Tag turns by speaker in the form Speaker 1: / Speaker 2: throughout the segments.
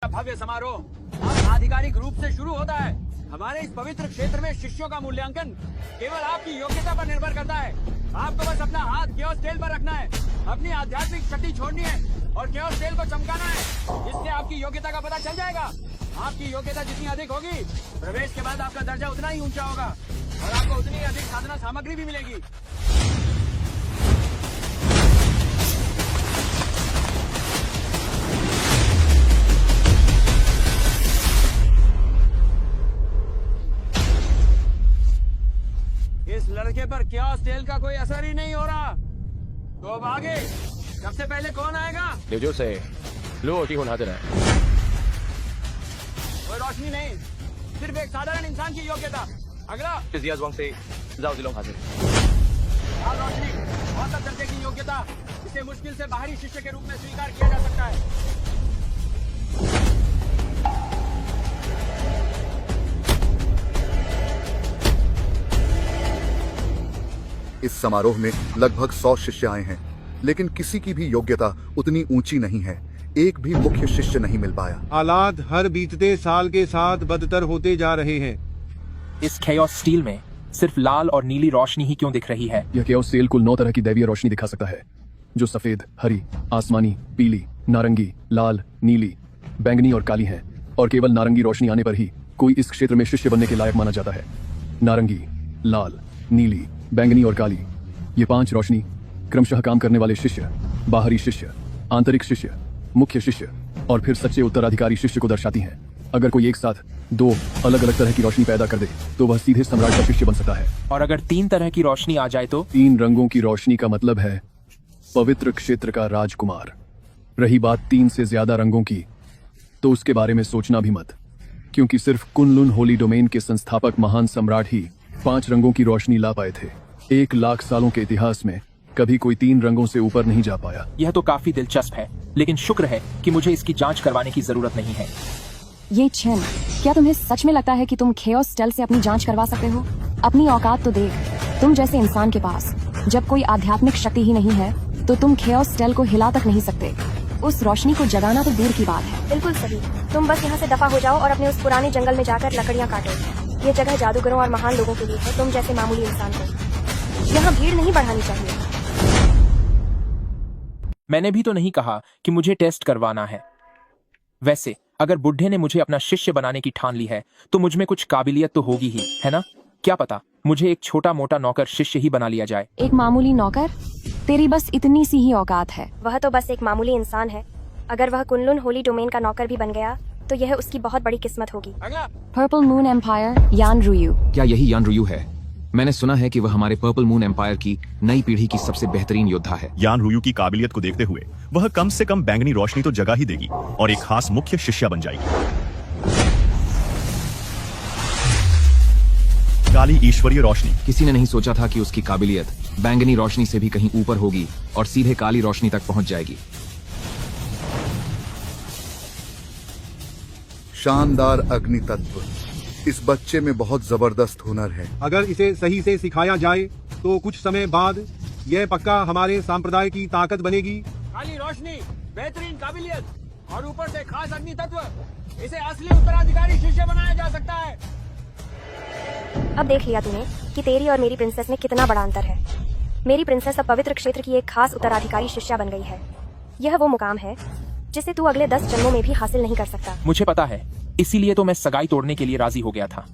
Speaker 1: भव्य समारोह अब आधिकारिक रूप से शुरू होता है। हमारे इस पवित्र क्षेत्र में शिष्यों का मूल्यांकन केवल आपकी योग्यता पर निर्भर करता है। आपको बस अपना हाथ केओस टेल पर रखना है, अपनी आध्यात्मिक शक्ति छोड़नी है और केओस टेल को चमकाना है। इससे आपकी योग्यता का पता चल जाएगा। आपकी योग्यता जितनी अधिक होगी, प्रवेश के बाद आपका दर्जा उतना ही ऊंचा होगा और आपको उतनी ही अधिक साधना सामग्री भी मिलेगी। इस लड़के पर केओस टेल का कोई असर ही नहीं हो रहा। तो अब आगे सबसे पहले कौन आएगा?
Speaker 2: 6，6，5，6，1，5，4。
Speaker 1: कोई रोशनी नहीं, सिर्फ एक साधारण इंसान की योग्यता। अगला
Speaker 2: 6，2，1，4，0，5。
Speaker 1: लाल रोशनी, औसत दर्जे की योग्यता। इसे मुश्किल से बाहरी शिष्य के रूप में स्वीकार किया जा सकता है।
Speaker 3: इस समारोह में लगभग 100 शिष्य आए हैं, लेकिन किसी की भी योग्यता उतनी ऊंची नहीं है। एक भी मुख्य शिष्य नहीं मिल पाया।
Speaker 4: हालात हर बीतते साल के साथ बदतर होते जा रहे हैं।
Speaker 5: इस केओस स्टील में सिर्फ लाल और नीली रोशनी ही क्यों दिख रही है?
Speaker 2: यह केओस स्टील कुल 9 तरह की दैवीय रोशनी दिखा सकता है, जो सफेद, हरी, आसमानी, पीली, नारंगी, लाल, नीली, बैंगनी और काली है। और केवल नारंगी रोशनी आने पर ही कोई इस क्षेत्र में शिष्य बनने के लायक माना जाता है। नारंगी, लाल, नीली, बैंगनी और काली, ये 5 रोशनी क्रमशः काम करने वाले शिष्य, बाहरी शिष्य, आंतरिक शिष्य, मुख्य शिष्य और फिर सच्चे उत्तराधिकारी शिष्य को दर्शाती हैं। अगर कोई एक साथ 2 अलग अलग तरह की रोशनी पैदा कर दे तो वह सीधे सम्राट का शिष्य बन सकता है।
Speaker 5: और अगर 3 तरह की रोशनी आ जाए तो?
Speaker 2: 3 रंगों की रोशनी का मतलब है पवित्र क्षेत्र का राजकुमार। रही बात 3 से ज्यादा रंगों की, तो उसके बारे में सोचना भी मत, क्योंकि सिर्फ कुनलुन होली डोमेन के संस्थापक महान सम्राट ही 5 रंगों की रोशनी ला पाए थे। 1 लाख सालों के इतिहास में कभी कोई 3 रंगों से ऊपर नहीं जा पाया।
Speaker 5: यह तो काफी दिलचस्प है, लेकिन शुक्र है कि मुझे इसकी जांच करवाने की जरूरत नहीं है।
Speaker 6: ये छेन, क्या तुम्हें सच में लगता है कि तुम केओस टेल से अपनी जांच करवा सकते हो? अपनी औकात तो देख। तुम जैसे इंसान के पास जब कोई आध्यात्मिक शक्ति ही नहीं है, तो तुम केओस टेल को हिला तक नहीं सकते। उस रोशनी को जगाना तो दूर की बात है।
Speaker 7: बिल्कुल सही। तुम बस यहाँ से दफा हो जाओ और अपने उस पुराने जंगल में जाकर लकड़ियाँ काटो। ये जगह जादूगरों और महान लोगों के लिए है, तुम जैसे मामूली इंसान को यहाँ भीड़ नहीं बढ़ानी चाहिए।
Speaker 5: मैंने भी तो नहीं कहा कि मुझे टेस्ट करवाना है। वैसे अगर बुढ़े ने मुझे अपना शिष्य बनाने की ठान ली है, तो मुझ में कुछ काबिलियत तो होगी ही, है ना? क्या पता मुझे एक छोटा मोटा नौकर शिष्य ही बना लिया जाए।
Speaker 6: एक मामूली नौकर? तेरी बस इतनी सी ही औकात है।
Speaker 7: वह तो बस एक मामूली इंसान है। अगर वह कुनलुन होली डोमेन का नौकर भी बन गया तो यह उसकी बहुत बड़ी किस्मत होगी।
Speaker 1: अगला
Speaker 6: पर्पल मून एम्पायर, यान रुयू।
Speaker 8: क्या यही यान रुयू है? मैंने सुना है कि वह हमारे पर्पल मून एम्पायर की नई पीढ़ी की सबसे बेहतरीन योद्धा है।
Speaker 9: यान रुयू की काबिलियत को देखते हुए वह कम से कम बैंगनी रोशनी तो जगा ही देगी और एक खास मुख्य शिष्या बन जाएगी। काली ईश्वरीय रोशनी।
Speaker 8: किसी ने नहीं सोचा था कि उसकी काबिलियत बैंगनी रोशनी से भी कहीं ऊपर होगी और सीधे काली रोशनी तक पहुंच जाएगी।
Speaker 3: शानदार अग्नि तत्व। इस बच्चे में बहुत जबरदस्त हुनर है।
Speaker 4: अगर इसे सही से सिखाया जाए तो कुछ समय बाद यह पक्का हमारे संप्रदाय की ताकत बनेगी।
Speaker 1: काली रोशनी, बेहतरीन काबिलियत और ऊपर से खास अग्नि तत्व। इसे असली उत्तराधिकारी शिष्य बनाया जा सकता है।
Speaker 7: अब देख लिया तूने कि तेरी और मेरी प्रिंसेस में कितना बड़ा अंतर है। मेरी प्रिंसेस अब पवित्र क्षेत्र की एक खास उत्तराधिकारी शिष्या बन गई है। यह वो मुकाम है जिसे तू अगले 10 जन्मों में भी हासिल नहीं कर सकता।
Speaker 5: मुझे पता है, इसीलिए तो मैं सगाई तोड़ने के लिए राजी हो गया था।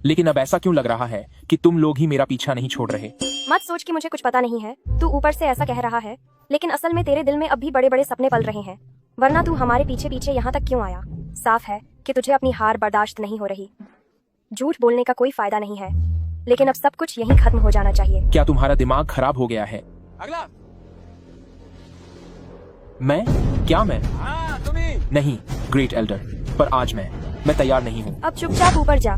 Speaker 5: लेकिन अब ऐसा क्यों लग रहा है कि तुम लोग ही मेरा पीछा नहीं छोड़ रहे?
Speaker 7: मत सोच कि मुझे कुछ पता नहीं है। तू ऊपर से ऐसा कह रहा है, लेकिन असल में तेरे दिल में अब भी बड़े बड़े सपने पल रहे हैं। वरना तू हमारे पीछे पीछे यहाँ तक क्यों आया? साफ है कि तुझे अपनी हार बर्दाश्त नहीं हो रही। झूठ बोलने का कोई फायदा नहीं है, लेकिन अब सब कुछ यहीं खत्म हो जाना चाहिए।
Speaker 5: क्या तुम्हारा दिमाग खराब हो गया है?
Speaker 1: अगला
Speaker 5: मैं? क्या मैं?
Speaker 1: हाँ तुम्ही।
Speaker 5: नहीं ग्रेट एल्डर, पर आज मैं तैयार नहीं हूँ।
Speaker 7: अब चुपचाप ऊपर जा।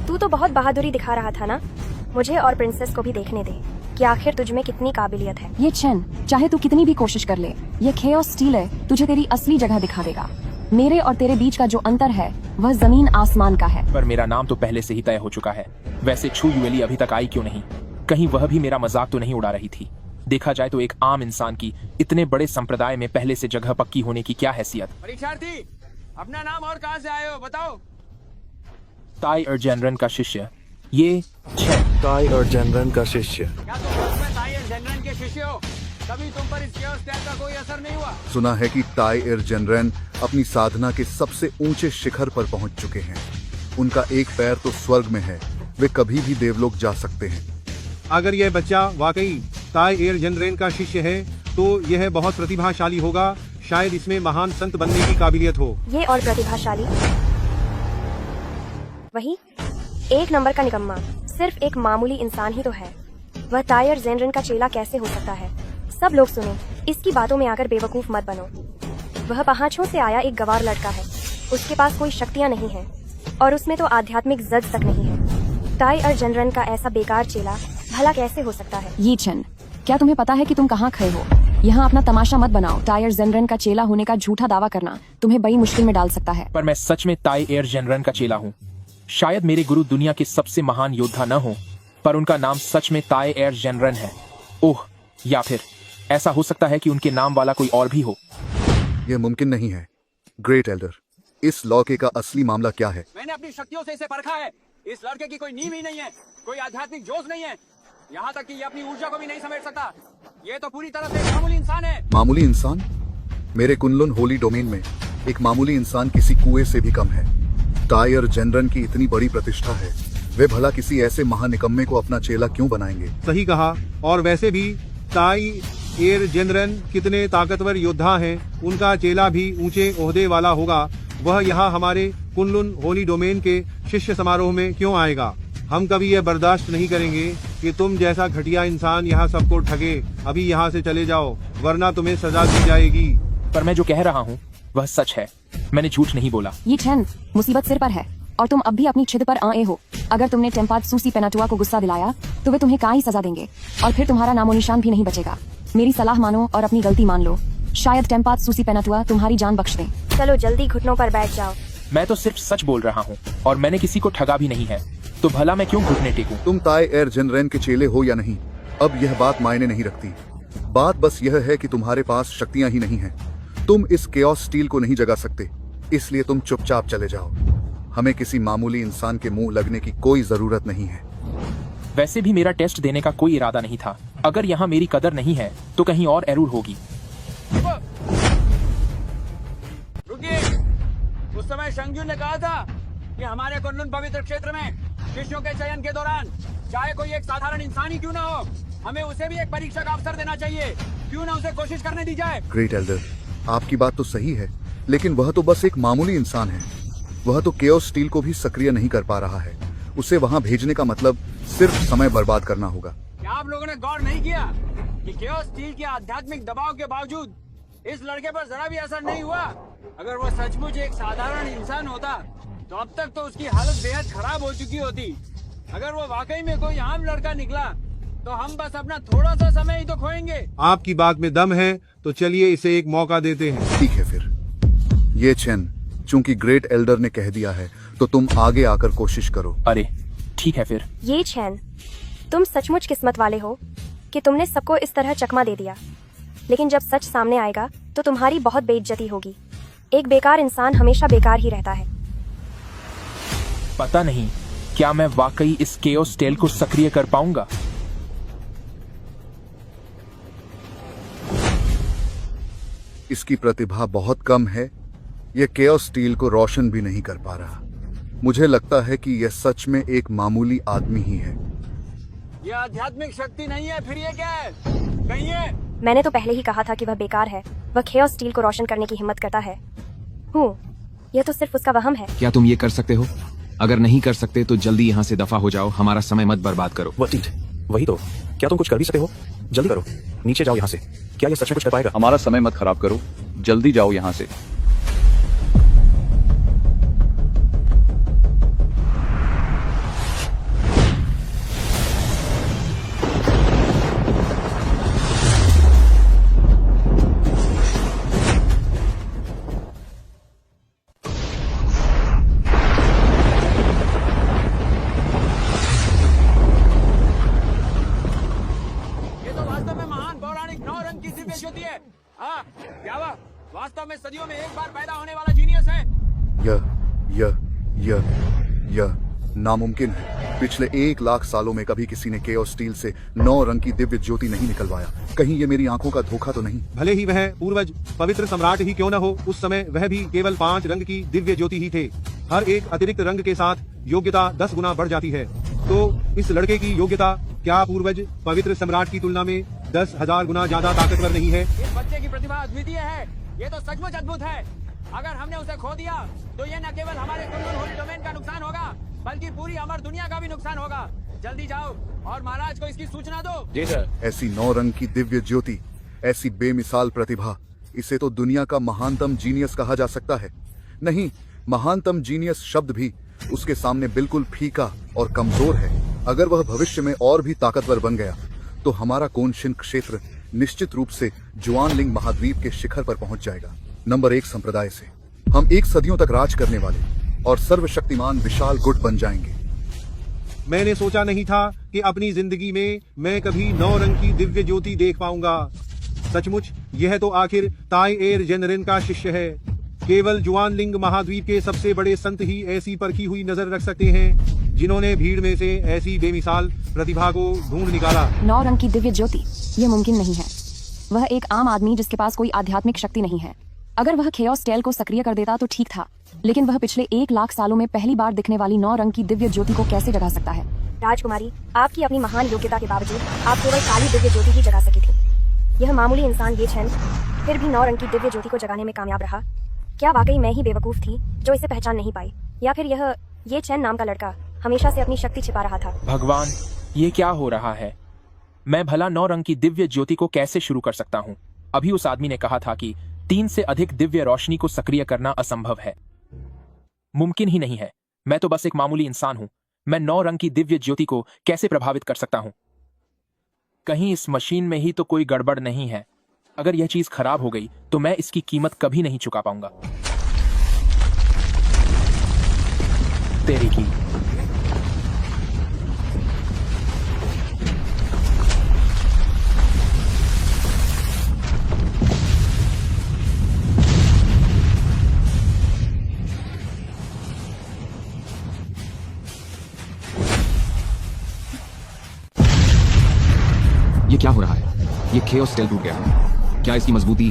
Speaker 7: तू तो बहुत बहादुरी दिखा रहा था ना। मुझे और प्रिंसेस को भी देखने दे कि आखिर तुझ में कितनी काबिलियत है।
Speaker 6: ये छेन, चाहे तू कितनी भी कोशिश कर ले, ये केओस स्टील है, तुझे तेरी असली जगह दिखा देगा। मेरे और तेरे बीच का जो अंतर है वह जमीन आसमान का है।
Speaker 5: पर मेरा नाम तो पहले से ही तय हो चुका है। वैसे छू युएली अभी तक आई क्यों नहीं? कहीं वह भी मेरा मजाक तो नहीं उड़ा रही थी? देखा जाए तो एक आम इंसान की इतने बड़े संप्रदाय में पहले से जगह पक्की होने की क्या हैसियत।
Speaker 1: परीक्षार्थी, अपना नाम और कहाँ से आए हो बताओ।
Speaker 5: ताई और जनरन का शिष्य ये छेन।
Speaker 10: ताई और जनरन का शिष्य।
Speaker 1: क्या तुम सच में ताई और जनरन के शिष्य हो? कभी तुम पर इस केओस टेल का कोई असर नहीं हुआ?
Speaker 3: सुना है कि ताई एर जनरेन अपनी साधना के सबसे ऊंचे शिखर पर पहुंच चुके हैं। उनका एक पैर तो स्वर्ग में है, वे कभी भी देवलोक जा सकते हैं।
Speaker 4: अगर यह बच्चा वाकई ताई एर जनरेन का शिष्य है तो यह बहुत प्रतिभाशाली होगा। शायद इसमें महान संत बनने की काबिलियत हो।
Speaker 7: ये और प्रतिभाशाली? वही एक नंबर का निकम्मा, सिर्फ एक मामूली इंसान ही तो है। वह ताई और जेनरन का चेला कैसे हो सकता है? सब लोग सुनो, इसकी बातों में आकर बेवकूफ मत बनो। वह पहाड़ों से आया एक गवार लड़का है। उसके पास कोई शक्तियाँ नहीं है और उसमें तो आध्यात्मिक जज तक नहीं है। ताई और जनरन का ऐसा बेकार चेला भला कैसे हो सकता है?
Speaker 6: ये छन, क्या तुम्हें पता है कि तुम कहाँ खड़े हो? यहाँ अपना तमाशा मत बनाओ। ताई और जनरन का चेला होने का झूठा दावा करना तुम्हें बड़ी मुश्किल में डाल सकता है।
Speaker 5: पर मैं सच में ताई एर जनरन का चेला हूँ। शायद मेरे गुरु दुनिया के सबसे महान योद्धा न हो, पर उनका नाम सच में ताई एर जनरन है। ओह, या फिर ऐसा हो सकता है कि उनके नाम वाला कोई और भी हो।
Speaker 3: यह मुमकिन नहीं है। ग्रेट एल्डर, इस लौके का असली मामला क्या है?
Speaker 1: मैंने अपनी शक्तियों से इसे परखा है। इस लड़के की कोई नींव ही नहीं है, कोई आध्यात्मिक जोश नहीं है, यहाँ तक कि ये अपनी ऊर्जा को भी नहीं समेट सकता। ये तो पूरी तरह से मामूली इंसान है।
Speaker 3: मामूली इंसान? मेरे कुनलुन होली डोमेन में एक मामूली इंसान किसी कुएं से भी कम है। ताई और जनरन की इतनी बड़ी प्रतिष्ठा है, वे भला किसी ऐसे महानिकम्मे को अपना चेला क्यों बनाएंगे?
Speaker 4: सही कहा। और वैसे भी ताई एर जनरन कितने ताकतवर योद्धा हैं, उनका चेला भी ऊंचे ओहदे वाला होगा। वह यहाँ हमारे कुनलुन होली डोमेन के शिष्य समारोह में क्यों आएगा? हम कभी यह बर्दाश्त नहीं करेंगे कि तुम जैसा घटिया इंसान यहाँ सबको ठगे। अभी यहाँ से चले जाओ, वरना तुम्हें सजा दी जाएगी।
Speaker 5: पर मैं जो कह रहा हूँ वह सच है, मैंने झूठ नहीं बोला।
Speaker 6: ये छन, मुसीबत सिर पर है और तुम अब भी अपनी छिद पर आए हो। अगर तुमने टेम्पात सूसी पेनाटुआ को गुस्सा दिलाया तो वे तुम्हें क्या ही सजा देंगे और फिर तुम्हारा नामो निशान भी नहीं बचेगा। मेरी सलाह मानो और अपनी गलती मान लो। शायद टेम्पात सूसी पेनाटुआ तुम्हारी जान बख्श दें।
Speaker 7: चलो जल्दी घुटनों पर बैठ जाओ।
Speaker 5: मैं तो सिर्फ सच बोल रहा हूँ और मैंने किसी को ठगा भी नहीं है, तो भला मैं क्यों घुटने टेकूं?
Speaker 3: तुम ताई एर जनरेन के चेले हो या नहीं, अब यह बात मायने नहीं रखती। बात बस यह है कि तुम्हारे पास शक्तियां ही नहीं हैं। तुम इस केओस स्टील को नहीं जगा सकते, इसलिए तुम चुपचाप चले जाओ। हमें किसी मामूली इंसान के मुंह लगने की कोई जरूरत नहीं है।
Speaker 5: वैसे भी मेरा टेस्ट देने का कोई इरादा नहीं था। अगर यहाँ मेरी कदर नहीं है तो कहीं और एरर होगी।
Speaker 1: रुकिए, उस समय शंग्यू ने कहा था कि हमारे कुनलुन पवित्र क्षेत्र में शिष्यों के चयन के दौरान चाहे कोई एक साधारण इंसान ही क्यों ना हो, हमें उसे भी एक परीक्षा का अवसर देना चाहिए। क्यों ना उसे कोशिश करने दी जाए?
Speaker 3: ग्रेट एल्डर, आपकी बात तो सही है, लेकिन वह तो बस एक मामूली इंसान है। वह तो केओस स्टील को भी सक्रिय नहीं कर पा रहा है। उसे वहां भेजने का मतलब सिर्फ समय बर्बाद करना होगा।
Speaker 1: क्या आप लोगों ने गौर नहीं किया कि केओस स्टील के आध्यात्मिक दबाव के बावजूद इस लड़के पर जरा भी असर नहीं हुआ? अगर वो सचमुच एक साधारण इंसान होता तो अब तक तो उसकी हालत बेहद खराब हो चुकी होती। अगर वो वाकई में कोई आम लड़का निकला तो हम बस अपना थोड़ा सा समय ही तो खोएंगे।
Speaker 4: आपकी बात में दम है तो चलिए इसे एक मौका देते हैं।
Speaker 3: ठीक है फिर। ये चेन, चूंकि ग्रेट एल्डर ने कह दिया है तो तुम आगे आकर कोशिश करो।
Speaker 5: अरे ठीक है फिर।
Speaker 7: ये छैन, तुम सचमुच किस्मत वाले हो कि तुमने सबको इस तरह चकमा दे दिया। लेकिन जब सच सामने आएगा तो तुम्हारी बहुत बेइज्जती होगी। एक बेकार इंसान हमेशा बेकार ही रहता है।
Speaker 5: पता नहीं क्या मैं वाकई इस केओस टेल को सक्रिय कर पाऊंगा।
Speaker 3: इसकी प्रतिभा बहुत कम है। यह केओस स्टील को रोशन भी नहीं कर पा रहा। मुझे लगता है कि यह सच में एक मामूली आदमी ही है।
Speaker 1: ये आध्यात्मिक शक्ति नहीं है, फिर ये क्या है? कहीं ये?
Speaker 7: मैंने तो पहले ही कहा था कि वह बेकार है। वह केओस स्टील को रोशन करने की हिम्मत करता है। यह तो सिर्फ उसका वहम है।
Speaker 8: क्या तुम ये कर सकते हो? अगर नहीं कर सकते तो जल्दी यहाँ से दफा हो जाओ। हमारा समय मत बर्बाद करो।
Speaker 10: वही तो, क्या तुम कुछ कर भी सकते हो? जल्दी करो, नीचे जाओ यहाँ से। क्या ये सच में कुछ कर पाएगा?
Speaker 11: हमारा समय मत खराब करो, जल्दी जाओ यहाँ से।
Speaker 1: हाँ, क्या वास्तव में सदियों में एक बार पैदा होने वाला जीनियस है।
Speaker 3: यह नामुमकिन है। पिछले 1 लाख सालों में कभी किसी ने केओस स्टील से 9 रंग की दिव्य ज्योति नहीं निकलवाया। कहीं ये मेरी आंखों का धोखा तो नहीं?
Speaker 4: भले ही वह पूर्वज पवित्र सम्राट ही क्यों न हो, उस समय वह भी केवल 5 रंग की दिव्य ज्योति ही थे। हर एक अतिरिक्त रंग के साथ योग्यता 10 गुना बढ़ जाती है। तो इस लड़के की योग्यता क्या पूर्वज पवित्र सम्राट की तुलना में 10,000 गुना ज्यादा ताकतवर नहीं है?
Speaker 1: इस बच्चे की प्रतिभा अद्वितीय है। ये तो सचमुच अद्भुत है। अगर हमने उसे खो दिया तो ये न केवल हमारे कुंडल होली डोमेन का नुकसान होगा, बल्कि पूरी अमर दुनिया का भी नुकसान होगा। जल्दी जाओ और महाराज को इसकी सूचना दो।
Speaker 11: जी सर।
Speaker 3: ऐसी 9 रंग की दिव्य ज्योति, ऐसी बेमिसाल प्रतिभा, इसे तो दुनिया का महानतम जीनियस कहा जा सकता है। नहीं, महानतम जीनियस शब्द भी उसके सामने बिल्कुल फीका और कमजोर है। अगर वह भविष्य में और भी ताकतवर बन गया तो हमारा कोनशिन क्षेत्र निश्चित रूप से जुआनलिंग महाद्वीप के शिखर पर पहुंच जाएगा। नंबर 1 संप्रदाय से हम 1 सदियों तक राज करने वाले और सर्वशक्तिमान विशाल गुट बन जाएंगे।
Speaker 4: मैंने सोचा नहीं था कि अपनी जिंदगी में मैं कभी 9 रंग की दिव्य ज्योति देख पाऊंगा। सचमुच यह तो आखिर ताई एर जेनरेन का शिष्य है। केवल जुआनलिंग महाद्वीप के सबसे बड़े संत ही ऐसी परखी हुई नजर रख सकते हैं, जिन्होंने भीड़ में से ऐसी बेमिसाल प्रतिभा को ढूंढ निकाला।
Speaker 6: 9 रंग की दिव्य ज्योति, ये मुमकिन नहीं है। वह एक आम आदमी जिसके पास कोई आध्यात्मिक शक्ति नहीं है। अगर वह केओस स्टेल को सक्रिय कर देता तो ठीक था, लेकिन वह पिछले 1 लाख सालों में पहली बार दिखने वाली 9 रंग की दिव्य ज्योति को कैसे जगा सकता है?
Speaker 7: राजकुमारी, आपकी अपनी महान योग्यता के बावजूद आप केवल काली दिव्य ज्योति ही जगा सकी थी। यह मामूली इंसान ये छन फिर भी 9 रंग की दिव्य ज्योति को जगाने में कामयाब रहा। क्या वाकई मैं ही बेवकूफ थी जो इसे पहचान नहीं पाई, या फिर ये चैन नाम का लड़का हमेशा से अपनी शक्ति छिपा रहा था?
Speaker 5: भगवान, ये क्या हो रहा है? मैं भला 9 रंग की दिव्य ज्योति को कैसे शुरू कर सकता हूँ? अभी उस आदमी ने कहा था कि 3 से अधिक दिव्य रोशनी को सक्रिय करना असंभव है, मुमकिन ही नहीं है। मैं तो बस एक मामूली इंसान हूं। मैं 9 रंग की दिव्य ज्योति को कैसे प्रभावित कर सकता हूं? कहीं इस मशीन में ही तो कोई गड़बड़ नहीं है। अगर यह चीज खराब हो गई तो मैं इसकी कीमत कभी नहीं चुका पाऊंगा। तेरी की
Speaker 8: ये क्या हो रहा है? ये केओस स्टेल टूट गया है। क्या इसकी मजबूती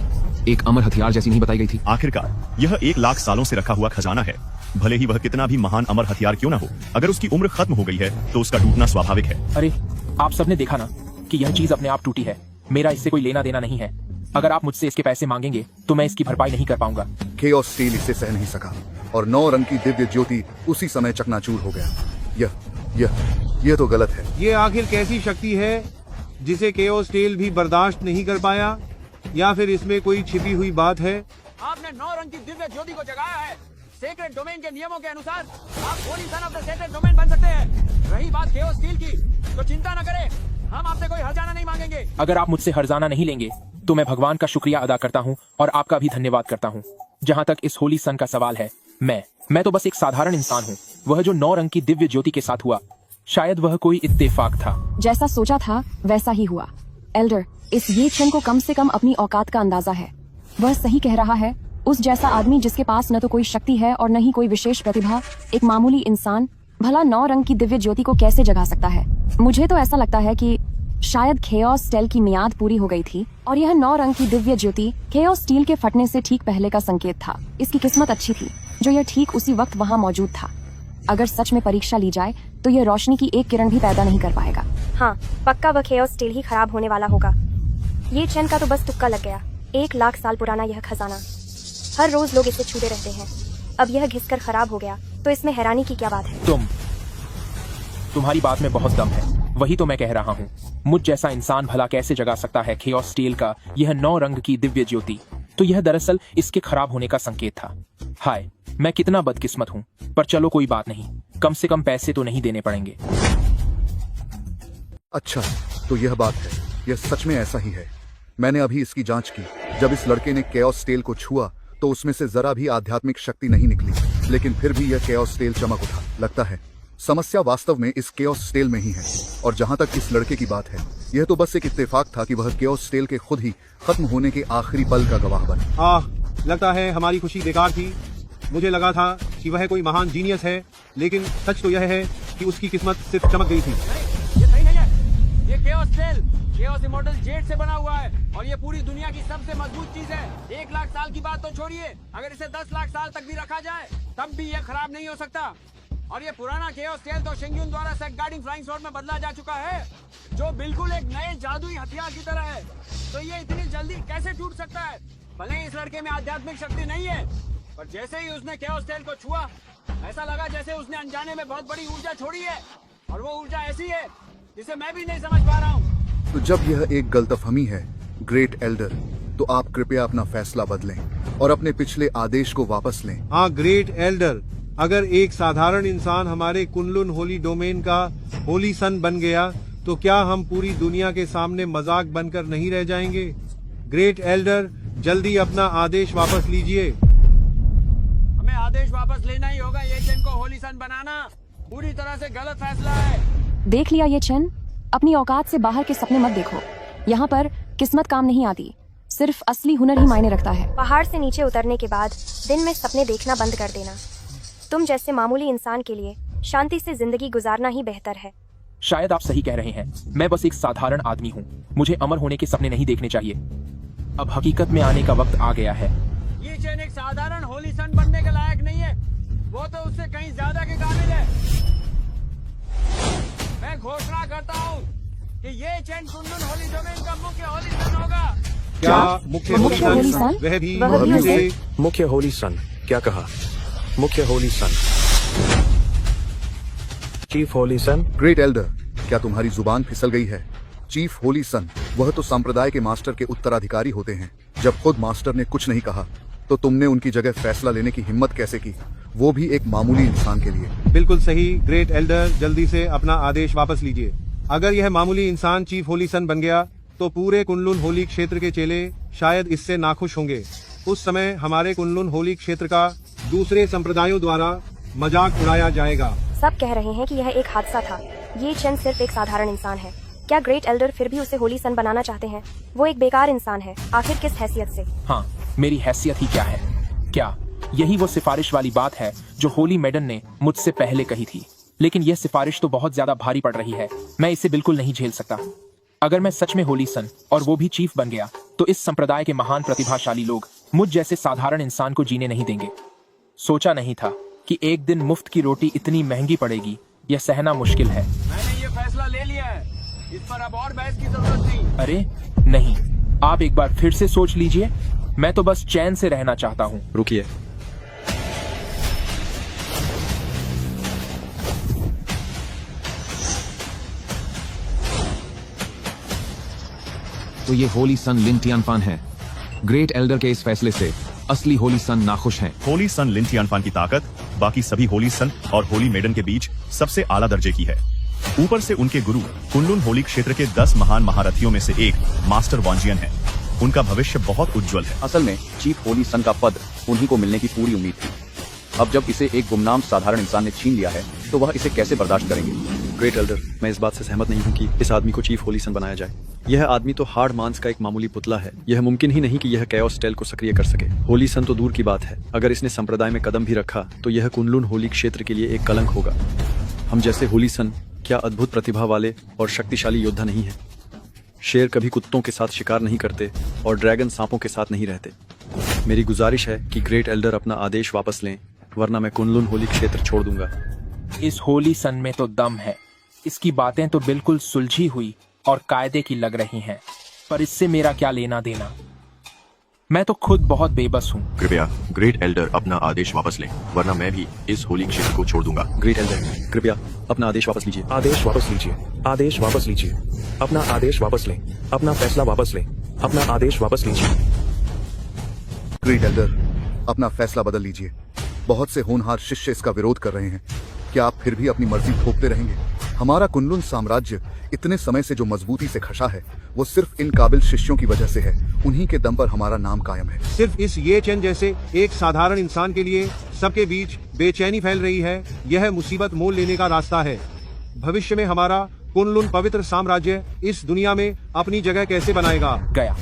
Speaker 8: एक अमर हथियार जैसी नहीं बताई गई थी?
Speaker 9: आखिरकार यह 1 लाख सालों से रखा हुआ खजाना है। भले ही वह कितना भी महान अमर हथियार क्यों ना हो, अगर उसकी उम्र खत्म हो गई है तो उसका टूटना स्वाभाविक है।
Speaker 5: अरे, आप सबने देखा ना कि यह चीज अपने आप टूटी है। मेरा इससे कोई लेना देना नहीं है। अगर आप मुझसे इसके पैसे मांगेंगे तो मैं इसकी भरपाई नहीं कर पाऊंगा।
Speaker 3: केओस स्टील इसे सह नहीं सका और 9 रंग की दिव्य ज्योति उसी समय चकनाचूर हो गया। यह तो गलत है।
Speaker 4: ये आखिर कैसी शक्ति है जिसे केओस स्टील भी बर्दाश्त नहीं कर पाया, या फिर इसमें कोई छिपी हुई बात है?
Speaker 1: आपने 9 रंग की दिव्य ज्योति को जगाया है। सेक्रेट डोमेन के नियमों के अनुसार आप holy son of the secret domain बन सकते हैं। रही बात केओस स्टील की, तो चिंता न करें, हम आपसे कोई हर्जाना नहीं मांगेंगे।
Speaker 5: अगर आप मुझसे हर्जाना नहीं लेंगे तो मैं भगवान का शुक्रिया अदा करता हूँ और आपका भी धन्यवाद करता हूँ। जहाँ तक इस होली सन का सवाल है, मैं तो बस एक साधारण इंसान हूँ। वह जो 9 रंग की दिव्य ज्योति के साथ हुआ, शायद वह कोई इत्तेफाक था।
Speaker 6: जैसा सोचा था वैसा ही हुआ। एल्डर, इस ये क्षण को कम से कम अपनी औकात का अंदाजा है। वह सही कह रहा है। उस जैसा आदमी जिसके पास न तो कोई शक्ति है और न ही कोई विशेष प्रतिभा, एक मामूली इंसान भला 9 रंग की दिव्य ज्योति को कैसे जगा सकता है? मुझे तो ऐसा लगता है कि शायद केओस स्टील की मियाद पूरी हो गई थी और यह 9 रंग की दिव्य ज्योति केओस स्टील के फटने से ठीक पहले का संकेत था। इसकी किस्मत अच्छी थी जो यह ठीक उसी वक्त वहाँ मौजूद था। अगर सच में परीक्षा ली जाए तो यह रोशनी की एक किरण भी पैदा नहीं कर पाएगा।
Speaker 7: हाँ, पक्का वह केओस स्टील ही खराब होने वाला होगा। ये चैन का तो बस तुक्का लग गया। 1 लाख साल पुराना यह खजाना, हर रोज लोग इसे छूते रहते हैं। अब यह घिसकर खराब हो गया तो इसमें हैरानी की क्या बात है?
Speaker 5: तुम्हारी बात में बहुत दम है। वही तो मैं कह रहा हूँ। मुझ जैसा इंसान भला कैसे जगा सकता है केओस स्टील का यह 9 रंग की दिव्य ज्योति? तो यह दरअसल इसके खराब होने का संकेत था। हाय, मैं कितना बदकिस्मत हूँ। पर चलो कोई बात नहीं, कम से कम पैसे तो नहीं देने पड़ेंगे।
Speaker 3: अच्छा, तो यह बात है। यह सच में ऐसा ही है। मैंने अभी इसकी जांच की। जब इस लड़के ने केओस स्टील को छुआ तो उसमें से जरा भी आध्यात्मिक शक्ति नहीं निकली, लेकिन फिर भी यह केओस स्टील चमक उठा। लगता है समस्या वास्तव में इस केओस स्टील में ही है। और जहां तक इस लड़के की बात है, यह तो बस एक इत्तेफाक था कि वह केओस स्टील के खुद ही खत्म होने के आखिरी पल का गवाह बना।
Speaker 4: लगता है हमारी खुशी बेकार थी। मुझे लगा था कि वह कोई महान जीनियस है, लेकिन सच तो यह है कि उसकी किस्मत सिर्फ चमक गई थी।
Speaker 1: ये सही नहीं है। ये chaos tail chaos immortal jade से बना हुआ है और ये पूरी दुनिया की सबसे मजबूत चीज है। 1 लाख साल की बात तो छोड़िए, अगर इसे 10 लाख साल तक भी रखा जाए तब भी ये खराब नहीं हो सकता। और ये पुराना केओस टेल तो शेंग्यून द्वारा सेक गार्डिंग फ्लाइंग स्वॉर्ड में बदला जा चुका है, जो बिल्कुल एक नए जादुई हथियार की तरह है। तो ये इतनी जल्दी कैसे टूट सकता है? भले ही इस लड़के में आध्यात्मिक शक्ति नहीं है, पर जैसे ही उसने केओस टेल को छुआ, ऐसा लगा जैसे उसने अनजाने में बहुत बड़ी ऊर्जा छोड़ी है, और वो ऊर्जा ऐसी है जिसे मैं भी नहीं समझ पा रहा हूँ।
Speaker 3: तो जब यह एक गलतफहमी है ग्रेट एल्डर, तो आप कृपया अपना फैसला बदलें और अपने पिछले आदेश को वापस लें।
Speaker 4: हाँ ग्रेट एल्डर, अगर एक साधारण इंसान हमारे कुनलुन होली डोमेन का होली सन बन गया, तो क्या हम पूरी दुनिया के सामने मजाक बनकर नहीं रह जाएंगे? ग्रेट एल्डर, जल्दी अपना आदेश वापस लीजिए।
Speaker 1: हमें आदेश वापस लेना ही होगा। ये चेन को होली सन बनाना पूरी तरह से गलत फैसला है।
Speaker 6: देख लिया ये चेन, अपनी औकात से बाहर के सपने मत देखो। यहाँ पर किस्मत काम नहीं आती, सिर्फ असली हुनर ही मायने रखता है।
Speaker 7: पहाड़ से नीचे उतरने के बाद दिन में सपने देखना बंद कर देना। तुम जैसे मामूली इंसान के लिए शांति से जिंदगी गुजारना ही बेहतर है।
Speaker 5: शायद आप सही कह रहे हैं। मैं बस एक साधारण आदमी हूँ। मुझे अमर होने के सपने नहीं देखने चाहिए। अब हकीकत में आने का वक्त आ गया है।
Speaker 1: ये चेन एक साधारण होली सन बनने के लायक नहीं है, वो तो उससे कहीं ज्यादा के काबिल है। मैं घोषणा करता हूँ कि ये चेन कुनलुन होली डोमेन का मुख्य होली सन होगा।
Speaker 4: क्या मुख्य होली सन? वह भी
Speaker 6: उसे
Speaker 10: मुख्य होली सन क्या कहा? मुख्य होली सन, चीफ होली सन।
Speaker 3: ग्रेट एल्डर, क्या तुम्हारी जुबान फिसल गई है? चीफ होली सन, वह तो संप्रदाय के मास्टर के उत्तराधिकारी होते हैं। जब खुद मास्टर ने कुछ नहीं कहा, तो तुमने उनकी जगह फैसला लेने की हिम्मत कैसे की, वो भी एक मामूली इंसान के लिए?
Speaker 4: बिल्कुल सही ग्रेट एल्डर, जल्दी से अपना आदेश वापस लीजिए। अगर यह मामूली इंसान चीफ होली सन बन गया, तो पूरे कुनलुन होली क्षेत्र के चेले शायद इससे नाखुश होंगे। उस समय हमारे कुनलुन होली क्षेत्र का दूसरे संप्रदायों द्वारा मजाक उड़ाया जाएगा।
Speaker 7: सब कह रहे हैं कि यह एक हादसा था। ये चेन सिर्फ एक साधारण इंसान है। क्या ग्रेट एल्डर फिर भी उसे होली सन बनाना चाहते हैं? वो एक बेकार इंसान है, आखिर किस हैसियत से?
Speaker 5: हाँ, मेरी हैसियत ही क्या है? क्या यही वो सिफारिश वाली बात है जो होली मेडन ने मुझसे पहले कही थी? लेकिन यह सिफारिश तो बहुत ज्यादा भारी पड़ रही है। मैं इसे बिल्कुल नहीं झेल सकता। अगर मैं सच में होली सन और वो भी चीफ बन गया, तो इस संप्रदाय के महान प्रतिभाशाली लोग मुझ जैसे साधारण इंसान को जीने नहीं देंगे। सोचा नहीं था कि एक दिन मुफ्त की रोटी इतनी महंगी पड़ेगी। यह सहना मुश्किल है।
Speaker 1: मैंने ये फैसला ले लिया है, इस पर अब और बहस की जरूरत नहीं।
Speaker 5: अरे नहीं, आप एक बार फिर से सोच लीजिए। मैं तो बस चैन से रहना चाहता हूँ।
Speaker 10: रुकिए,
Speaker 8: तो ये होली सन लिन टियानफान है। ग्रेट एल्डर के इस फैसले से असली होली सन नाखुश हैं।
Speaker 9: होली सन लिन टियानफान की ताकत बाकी सभी होली सन और होली मेडन के बीच सबसे आला दर्जे की है। ऊपर से उनके गुरु कुनलुन होली क्षेत्र के 10 महान महारथियों में से एक मास्टर वांजियन है। उनका भविष्य बहुत उज्जवल है।
Speaker 11: असल में चीफ होली सन का पद उन्हीं को मिलने की पूरी उम्मीद थी। अब जब इसे एक गुमनाम साधारण इंसान ने छीन लिया है, तो वह इसे कैसे बर्दाश्त करेंगे?
Speaker 10: ग्रेट एल्डर, मैं इस बात से सहमत नहीं हूँ कि इस आदमी को चीफ होली सन बनाया जाए। यह आदमी तो हार्ड मांस का एक मामूली पुतला है। यह मुमकिन ही नहीं कि यह केओस टेल को सक्रिय कर सके। होली सन तो दूर की बात है, अगर इसने संप्रदाय में कदम भी रखा, तो यह कुनलुन होली क्षेत्र के लिए एक कलंक होगा। हम जैसे होली सन क्या अद्भुत प्रतिभा वाले और शक्तिशाली योद्धा नहीं है? शेर कभी कुत्तों के साथ शिकार नहीं करते और ड्रैगन सांपों के साथ नहीं रहते। मेरी गुजारिश है कि ग्रेट एल्डर अपना आदेश वापस लें, वरना मैं कुनलुन होली क्षेत्र छोड़ दूंगा।
Speaker 5: इस होली सन में तो दम है। इसकी बातें तो बिल्कुल सुलझी हुई और कायदे की लग रही हैं, पर इससे मेरा क्या लेना देना? मैं तो खुद बहुत बेबस हूँ।
Speaker 9: कृपया ग्रेट एल्डर अपना आदेश वापस लें, वरना मैं भी इस होली क्षेत्र को छोड़ दूंगा।
Speaker 10: ग्रेट एल्डर, कृपया अपना आदेश वापस लीजिए।
Speaker 12: आदेश वापस लीजिए। आदेश वापस लीजिए। अपना आदेश वापस लें। अपना फैसला वापस लें। अपना आदेश वापस लीजिए।
Speaker 3: ग्रेट एल्डर, अपना फैसला बदल लीजिए। बहुत से होनहार शिष्य इसका विरोध कर रहे हैं। क्या आप फिर भी अपनी मर्जी थोपते रहेंगे? हमारा कुनलुन साम्राज्य इतने समय से जो मजबूती से खसा है, वो सिर्फ इन काबिल शिष्यों की वजह से है। उन्हीं के दम पर हमारा नाम कायम है।
Speaker 4: सिर्फ इस ये चेन जैसे एक साधारण इंसान के लिए सबके बीच बेचैनी फैल रही है। यह मुसीबत मोल लेने का रास्ता है। भविष्य में हमारा कुनलुन पवित्र साम्राज्य इस दुनिया में अपनी जगह कैसे बनाएगा?
Speaker 5: गया,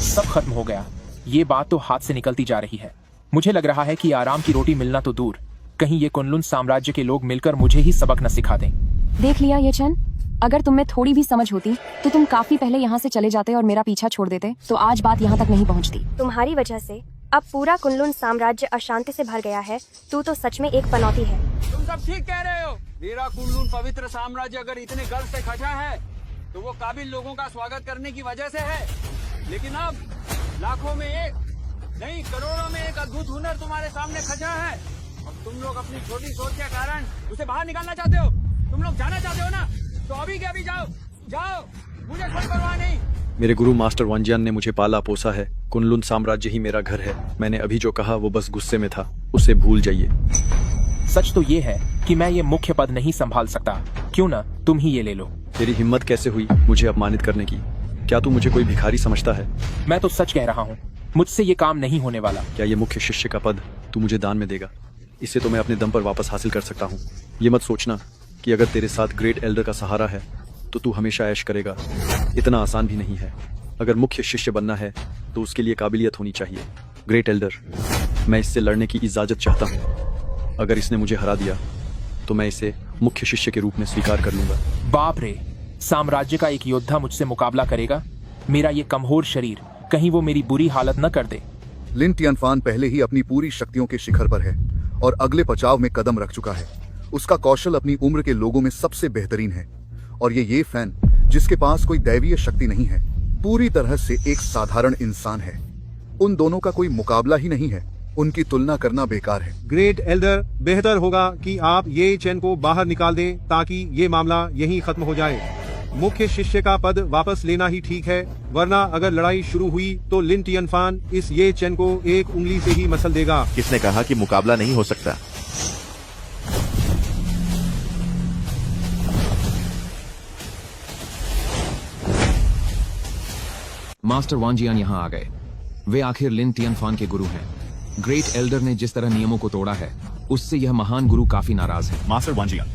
Speaker 5: सब खत्म हो गया। ये बात तो हाथ से निकलती जा रही है। मुझे लग रहा है कि आराम की रोटी मिलना तो दूर, कहीं ये कुनलुन साम्राज्य के लोग मिलकर मुझे ही सबक न सिखा दें।
Speaker 6: देख लिया ये चैन, अगर तुम में थोड़ी भी समझ होती तो तुम काफी पहले यहाँ से चले जाते और मेरा पीछा छोड़ देते, तो आज बात यहाँ तक नहीं पहुँचती।
Speaker 7: तुम्हारी वजह से अब पूरा कुनलुन साम्राज्य अशांति से भर गया है। तू तो सच में एक पनौती है।
Speaker 1: तुम सब ठीक कह रहे हो। मेरा कुनलुन पवित्र साम्राज्य अगर इतने गर्व से खचा है तो वो काबिल लोगों का स्वागत करने की वजह से है। लेकिन अब लाखों में एक नहीं, करोड़ों में एक अद्भुत हुनर तुम्हारे सामने खचा है और तुम लोग अपनी छोटी सोच के कारण उसे बाहर निकालना चाहते हो। तुम लोग जाना चाहते हो ना, तो अभी के अभी जाओ, जाओ, मुझे कोई परवाह नहीं।
Speaker 10: मेरे गुरु मास्टर वांजियान ने मुझे पाला पोसा है। कुनलुन साम्राज्य ही मेरा घर है। मैंने अभी जो कहा वो बस गुस्से में था, उसे भूल जाइए।
Speaker 5: सच तो ये है कि मैं ये मुख्य पद नहीं संभाल सकता। क्यों ना तुम ही ये ले लो।
Speaker 10: तेरी हिम्मत कैसे हुई मुझे अपमानित करने की? क्या तू मुझे कोई भिखारी समझता है?
Speaker 5: मैं तो सच कह रहा हूँ, मुझसे ये काम नहीं होने वाला।
Speaker 10: क्या ये मुख्य शिष्य का पद तू मुझे दान में देगा? इसे तो मैं अपने दम पर वापस हासिल कर सकता हूँ। ये मत सोचना कि अगर तेरे साथ ग्रेट एल्डर का सहारा है तो तू हमेशा ऐश करेगा। इतना आसान भी नहीं है। अगर मुख्य शिष्य बनना है तो उसके लिए काबिलियत होनी चाहिए। ग्रेट एल्डर, मैं इससे लड़ने की इजाजत चाहता हूँ। अगर इसने मुझे हरा दिया तो मैं इसे मुख्य शिष्य के रूप में स्वीकार कर लूंगा।
Speaker 5: बाप रे, साम्राज्य का एक योद्धा मुझसे मुकाबला करेगा? मेरा ये कमजोर शरीर कहीं वो मेरी बुरी हालत न कर दे।
Speaker 3: लिन टियनफान पहले ही अपनी पूरी शक्तियों के शिखर पर है और अगले पचाव में कदम रख चुका है। उसका कौशल अपनी उम्र के लोगों में सबसे बेहतरीन है और ये फैन जिसके पास कोई दैवीय शक्ति नहीं है, पूरी तरह से एक साधारण इंसान है। उन दोनों का कोई मुकाबला ही नहीं है। उनकी तुलना करना बेकार है।
Speaker 4: ग्रेट एल्डर, बेहतर होगा कि आप ये चैन को बाहर निकाल दें ताकि ये मामला यहीं खत्म हो जाए। मुख्य शिष्य का पद वापस लेना ही ठीक है, वरना अगर लड़ाई शुरू हुई तो लिन टियनफान इस ये चैन को एक उंगली से ही मसल देगा।
Speaker 9: किसने कहा कि मुकाबला नहीं हो सकता?
Speaker 8: मास्टर वांजियान यहाँ आ गए। वे आखिर लिन टियनफान के गुरु हैं। ग्रेट एल्डर ने जिस तरह नियमों को तोड़ा है उससे यह महान गुरु काफी नाराज है।
Speaker 9: मास्टर वांजियान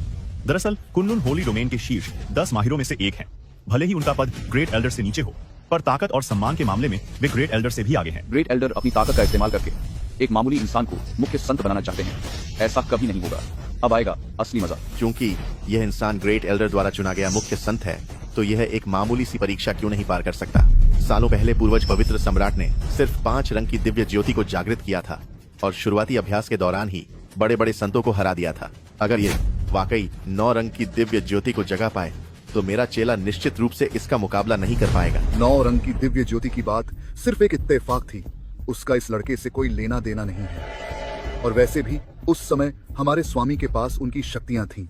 Speaker 9: दरअसल कुनलुन होली डोमेन के शीर्ष 10 माहिरों में से एक हैं। भले ही उनका पद ग्रेट एल्डर से नीचे हो, पर ताकत और सम्मान के मामले में वे ग्रेट एल्डर से भी आगे हैं।
Speaker 11: ग्रेट एल्डर अपनी ताकत का इस्तेमाल करके एक मामूली इंसान को मुख्य संत बनाना चाहते हैं। ऐसा कभी नहीं होगा। अब आएगा असली मजा।
Speaker 13: क्योंकि यह इंसान ग्रेट एल्डर द्वारा चुना गया मुख्य संत है, तो यह एक मामूली सी परीक्षा क्यों नहीं पार कर सकता। सालों पहले पूर्वज पवित्र सम्राट ने सिर्फ 5 रंग की दिव्य ज्योति को जागृत किया था और शुरुआती अभ्यास के दौरान ही बड़े बड़े संतों को हरा दिया था। अगर ये वाकई 9 रंग की दिव्य ज्योति को जगा पाए तो मेरा चेला निश्चित रूप से इसका मुकाबला नहीं कर पाएगा।
Speaker 3: 9 रंग की दिव्य ज्योति की बात सिर्फ एक इत्तेफाक थी। उसका इस लड़के से कोई लेना देना नहीं है। और वैसे भी उस समय हमारे स्वामी के पास उनकी शक्तियां थीं।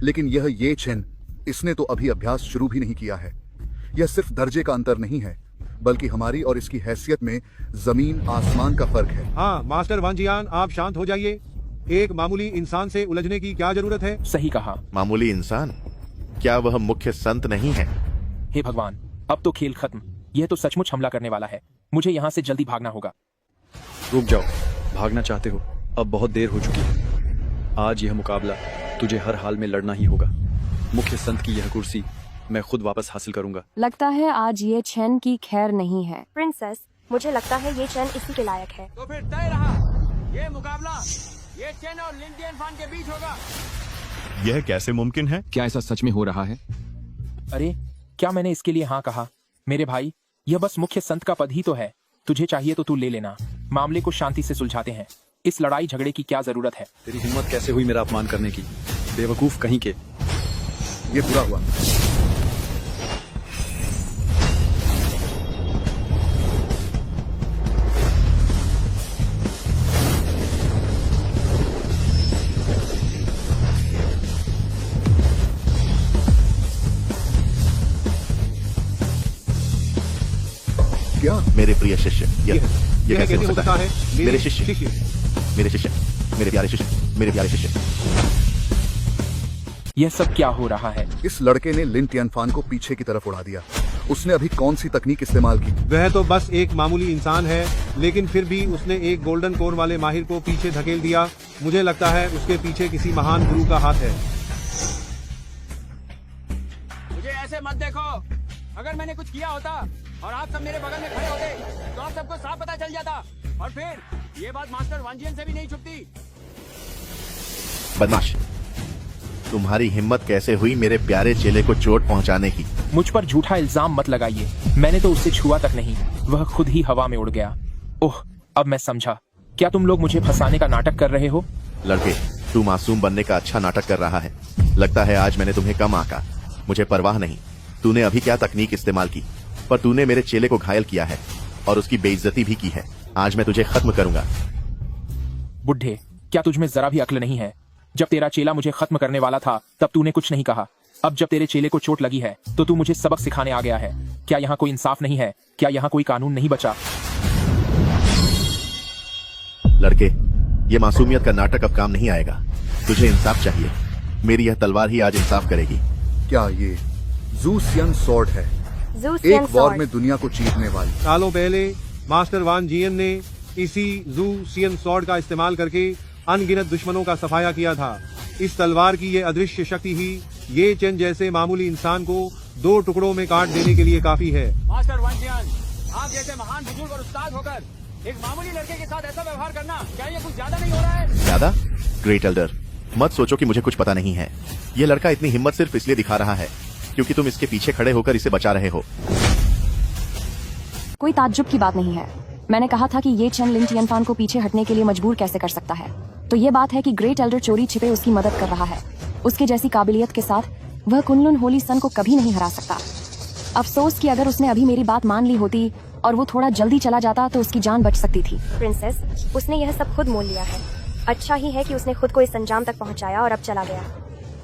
Speaker 3: लेकिन यह ये चैन, इसने तो अभी अभ्यास शुरू भी नहीं किया है। यह सिर्फ दर्जे का अंतर नहीं है, बल्कि हमारी और इसकी हैसियत में जमीन आसमान का फर्क है।
Speaker 4: हाँ मास्टर वांजियान, आप शांत हो जाइए। एक मामूली इंसान से उलझने की क्या जरूरत है?
Speaker 5: सही कहा।
Speaker 13: मामूली इंसान? क्या वह मुख्य संत नहीं है?
Speaker 5: हे भगवान, अब तो खेल खत्म। यह तो सचमुच हमला करने वाला है। मुझे यहाँ से जल्दी भागना होगा।
Speaker 10: रुक जाओ, भागना चाहते हो? अब बहुत देर हो चुकी है। आज यह मुकाबला तुझे हर हाल में लड़ना ही होगा। मुख्य संत की यह कुर्सी मैं खुद वापस हासिल करूंगा।
Speaker 6: लगता है आज ये चैन की खैर नहीं है।
Speaker 7: प्रिंसेस, मुझे लगता है ये चैन इसी के लायक है।
Speaker 1: तो फिर तय रहा, ये मुकाबला ये चैन और लिन टियनफान के बीच होगा।
Speaker 9: यह कैसे मुमकिन है?
Speaker 8: क्या ऐसा सच में हो रहा है?
Speaker 5: अरे, क्या मैंने इसके लिए हाँ कहा? मेरे भाई, यह बस मुख्य संत का पद ही तो है। तुझे चाहिए तो तू ले लेना। मामले को शांति से सुलझाते हैं। इस लड़ाई झगड़े की क्या जरूरत है?
Speaker 10: तेरी हिम्मत कैसे हुई मेरा अपमान करने की? बेवकूफ कहीं के।
Speaker 3: ये पूरा हुआ। क्या?
Speaker 13: मेरे प्रिय शिष्य,
Speaker 4: यह
Speaker 13: कैसे हो सकता है? मेरे
Speaker 4: शिष्य,
Speaker 13: मेरे शिष्य, मेरे प्यारे शिष्य, मेरे प्यारे शिष्य।
Speaker 5: यह सब क्या हो रहा है?
Speaker 3: इस लड़के ने लिन टियनफान को पीछे की तरफ उड़ा दिया। उसने अभी कौन सी तकनीक इस्तेमाल की?
Speaker 4: वह तो बस एक मामूली इंसान है, लेकिन फिर भी उसने एक गोल्डन कोर वाले माहिर को पीछे धकेल दिया। मुझे लगता है उसके पीछे किसी महान गुरु का हाथ है।
Speaker 1: मुझे ऐसे मत देखो। अगर मैंने कुछ किया होता और आप सब मेरे बगल में खड़े होते तो आप सबको साफ पता चल जाता और फिर ये बात मास्टर वांजियन से भी नहीं छुपती।
Speaker 13: बदमाश, तुम्हारी हिम्मत कैसे हुई मेरे प्यारे चेले को चोट पहुंचाने की?
Speaker 5: मुझ पर झूठा इल्जाम मत लगाइए, मैंने तो उससे छुआ तक नहीं, वह खुद ही हवा में उड़ गया। ओह, अब मैं समझा, क्या तुम लोग मुझे फंसाने का नाटक कर रहे हो?
Speaker 13: लड़के, तू मासूम बनने का अच्छा नाटक कर रहा है। लगता है आज मैंने तुम्हें कम आंका। मुझे परवाह नहीं तूने अभी क्या तकनीक इस्तेमाल की, पर तूने मेरे चेले को घायल किया है और उसकी बेइज्जती भी की है। आज मैं तुझे खत्म करूंगा।
Speaker 5: बुढ़े, क्या तुझ में जरा भी अक्ल नहीं है? जब तेरा चेला मुझे खत्म करने वाला था तब तूने कुछ नहीं कहा। अब जब तेरे चेले को चोट लगी है तो तू मुझे सबक सिखाने आ गया है। क्या यहाँ कोई इंसाफ नहीं है? क्या यहाँ कोई कानून नहीं बचा?
Speaker 13: लड़के, ये मासूमियत का नाटक अब काम नहीं आएगा। तुझे इंसाफ चाहिए। मेरी यह तलवार ही आज इंसाफ करेगी।
Speaker 3: क्या ये ज़ूसियन स्वॉर्ड है?
Speaker 7: ज़ूसियन
Speaker 3: एक वॉर
Speaker 7: स्वॉर्ड।
Speaker 3: में दुनिया को जीतने वाली।
Speaker 4: सालों पहले मास्टर वान जियन ने इसी जू सियन स्वॉर्ड का इस्तेमाल करके अनगिनत दुश्मनों का सफाया किया था। इस तलवार की ये अदृश्य शक्ति ही ये चेन जैसे मामूली इंसान को 2 टुकड़ों में काट देने के लिए काफी है।
Speaker 1: मास्टर वांजियन, आप जैसे महान बुजुर्ग और उस्ताद होकर एक मामूली लड़के के साथ ऐसा व्यवहार करना, क्या ये कुछ ज्यादा नहीं हो रहा है?
Speaker 13: ज्यादा? ग्रेट एल्डर, मत सोचो कि मुझे कुछ पता नहीं है। यह लड़का इतनी हिम्मत सिर्फ इसलिए दिखा रहा है क्योंकि तुम इसके पीछे खड़े होकर इसे बचा रहे हो।
Speaker 6: कोई ताज्जुब की बात नहीं है। मैंने कहा था कि ये चेन लिन टियनफान को पीछे हटने के लिए मजबूर कैसे कर सकता है। तो ये बात है कि ग्रेट एल्डर चोरी छिपे उसकी मदद कर रहा है। उसके जैसी काबिलियत के साथ वह कुनलुन होली सन को कभी नहीं हरा सकता। अफसोस कि अगर उसने अभी मेरी बात मान ली होती और वो थोड़ा जल्दी चला जाता तो उसकी जान बच सकती थी।
Speaker 7: प्रिंसेस, उसने यह सब खुद मोल लिया है। अच्छा ही है कि उसने खुद को इस अंजाम तक पहुंचाया और अब चला गया।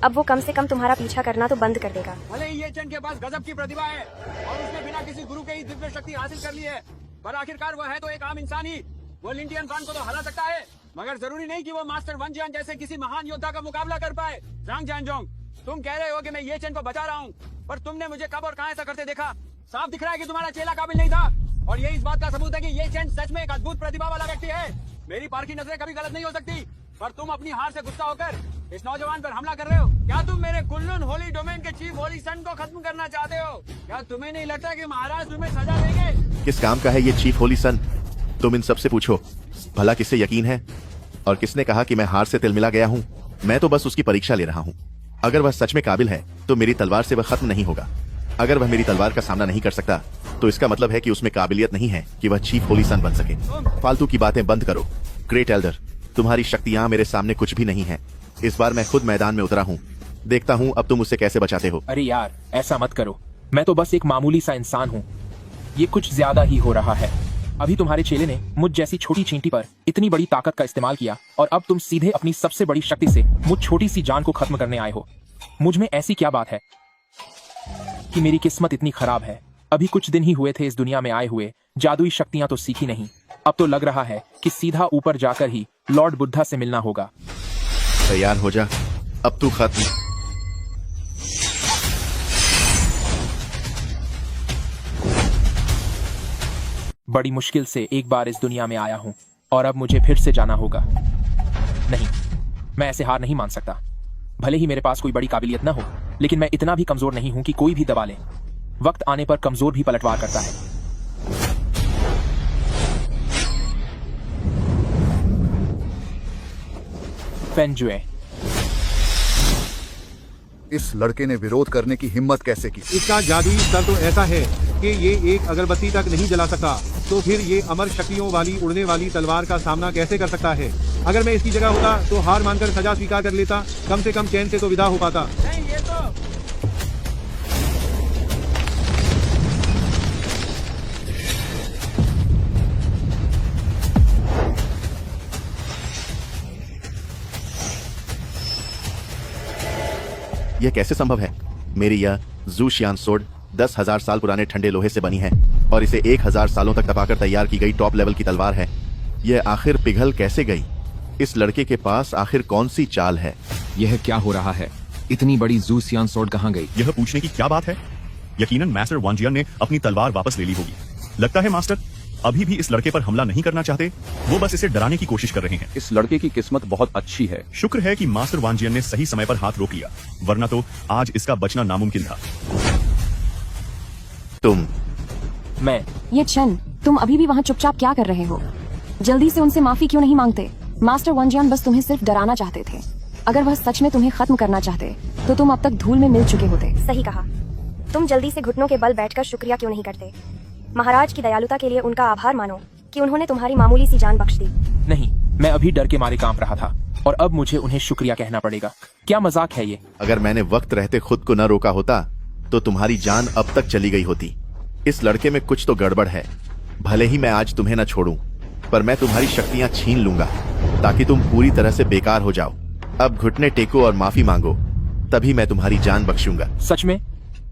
Speaker 7: अब वो कम से कम तुम्हारा पीछा करना तो बंद कर देगा।
Speaker 1: भले ही ये चेन के पास गजब की प्रतिभा है और उसने बिना किसी गुरु के ही दिव्य शक्ति हासिल कर ली है, पर आखिरकार वह है तो एक आम इंसान ही। वो लिन टियनफान को तो हरा सकता है, मगर जरूरी नहीं कि वो मास्टर वांजियन जैसे किसी महान योद्धा का मुकाबला कर पाए। ज़ांग जियानजोंग, तुम कह रहे हो कि मैं ये चेन को बचा रहा हूँ, पर तुमने मुझे कब और कहां ऐसा करते देखा? साफ दिख रहा है कि तुम्हारा चेला काबिल नहीं था, और ये इस बात का सबूत है कि ये चेन सच में एक अद्भुत प्रतिभा वाला व्यक्ति है। मेरी पारखी नजरें कभी गलत नहीं हो सकती, पर तुम अपनी हार से गुस्सा होकर इस नौजवान पर हमला कर रहे हो। क्या तुम मेरे कुनलुन होली डोमेन के चीफ होली सन को खत्म करना चाहते हो? क्या तुम्हें नहीं लगता कि महाराज तुम्हें सजा देंगे?
Speaker 13: किस काम का है ये चीफ होली सन? तुम इन सबसे पूछो, भला किससे यकीन है? और किसने कहा कि मैं हार से तिलमिला गया हूँ? मैं तो बस उसकी परीक्षा ले रहा हूँ। अगर वह सच में काबिल है तो मेरी तलवार से वह खत्म नहीं होगा। अगर वह मेरी तलवार का सामना नहीं कर सकता तो इसका मतलब है कि उसमें काबिलियत नहीं है कि वह चीफ होली सन बन सके। फालतू की बातें बंद करो। ग्रेट एल्डर, तुम्हारी शक्तियां मेरे सामने कुछ भी नहीं है। इस बार मैं खुद मैदान में उतरा हूँ। देखता हूँ अब तुम उससे कैसे बचाते हो।
Speaker 5: अरे यार, ऐसा मत करो, मैं तो बस एक मामूली सा इंसान हूँ। ये कुछ ज्यादा ही हो रहा है। अभी तुम्हारे चेले ने मुझ जैसी छोटी चींटी पर इतनी बड़ी ताकत का इस्तेमाल किया और अब तुम सीधे अपनी सबसे बड़ी शक्ति से मुझ छोटी सी जान को खत्म करने आए हो। मुझ में ऐसी क्या बात है कि मेरी किस्मत इतनी खराब है? अभी कुछ दिन ही हुए थे इस दुनिया में आए हुए, जादुई शक्तियां तो सीखी नहीं। अब तो लग रहा है कि सीधा ऊपर जाकर ही लॉर्ड बुद्धा से मिलना होगा।
Speaker 13: तैयार हो जा, अब तू खत्म।
Speaker 5: बड़ी मुश्किल से एक बार इस दुनिया में आया हूं और अब मुझे फिर से जाना होगा। नहीं, मैं ऐसे हार नहीं मान सकता। भले ही मेरे पास कोई बड़ी काबिलियत न हो, लेकिन मैं इतना भी कमजोर नहीं हूं कि कोई भी दबा ले। वक्त आने पर कमजोर भी पलटवार करता है। फेंजुए,
Speaker 3: इस लड़के ने विरोध करने की हिम्मत कैसे की?
Speaker 4: इसका जादुई स्तर तो ऐसा है कि ये एक अगरबत्ती तक नहीं जला सकता, तो फिर ये अमर शक्तियों वाली उड़ने वाली तलवार का सामना कैसे कर सकता है? अगर मैं इसकी जगह होता तो हार मानकर सजा स्वीकार कर लेता, कम से कम चैन से तो विदा हो पाता।
Speaker 1: नहीं, ये तो
Speaker 13: यह कैसे संभव है? मेरी यह ज़ूशियान सोर्ड 10,000 साल पुराने ठंडे लोहे से बनी है और इसे 1,000 सालों तक तपाकर तैयार की गई टॉप लेवल की तलवार है। यह आखिर पिघल कैसे गई? इस लड़के के पास आखिर कौन सी चाल है?
Speaker 8: यह क्या हो रहा है? इतनी बड़ी ज़ूसियान स्वॉर्ड कहाँ गई?
Speaker 9: यह पूछने की क्या बात है? यकीनन मास्टर वांजियन ने अपनी तलवार वापस ले ली होगी। लगता है मास्टर अभी भी इस लड़के पर हमला नहीं करना चाहते, वो बस इसे डराने की कोशिश कर रहे हैं।
Speaker 11: इस लड़के की किस्मत बहुत अच्छी है।
Speaker 9: शुक्र है कि मास्टर वांजियन ने सही समय पर हाथ रोक लिया, वरना तो आज इसका बचना नामुमकिन था।
Speaker 13: तुम
Speaker 5: मैं
Speaker 6: ये चेन, तुम अभी भी वहाँ चुपचाप क्या कर रहे हो? जल्दी से उनसे माफी क्यों नहीं मांगते? मास्टर वंजियान बस तुम्हें सिर्फ डराना चाहते थे। अगर वह सच में तुम्हें खत्म करना चाहते तो तुम अब तक धूल में मिल चुके होते।
Speaker 7: सही कहा। तुम जल्दी से घुटनों के बल बैठकर शुक्रिया क्यों नहीं करते? महाराज की दयालुता के लिए उनका आभार मानो कि उन्होंने तुम्हारी मामूली सी जान बख्श दी।
Speaker 5: नहीं, मैं अभी डर के मारे कांप रहा था और अब मुझे उन्हें शुक्रिया कहना पड़ेगा। क्या मजाक है ये?
Speaker 13: अगर मैंने वक्त रहते खुद को न रोका होता तो तुम्हारी जान अब तक चली गई होती। इस लड़के में कुछ तो गड़बड़ है। भले ही मैं आज तुम्हें न छोड़ूं, पर मैं तुम्हारी शक्तियां छीन लूंगा ताकि तुम पूरी तरह से बेकार हो जाओ। अब घुटने टेको और माफी मांगो, तभी मैं तुम्हारी जान बख्शूंगा।
Speaker 5: सच में?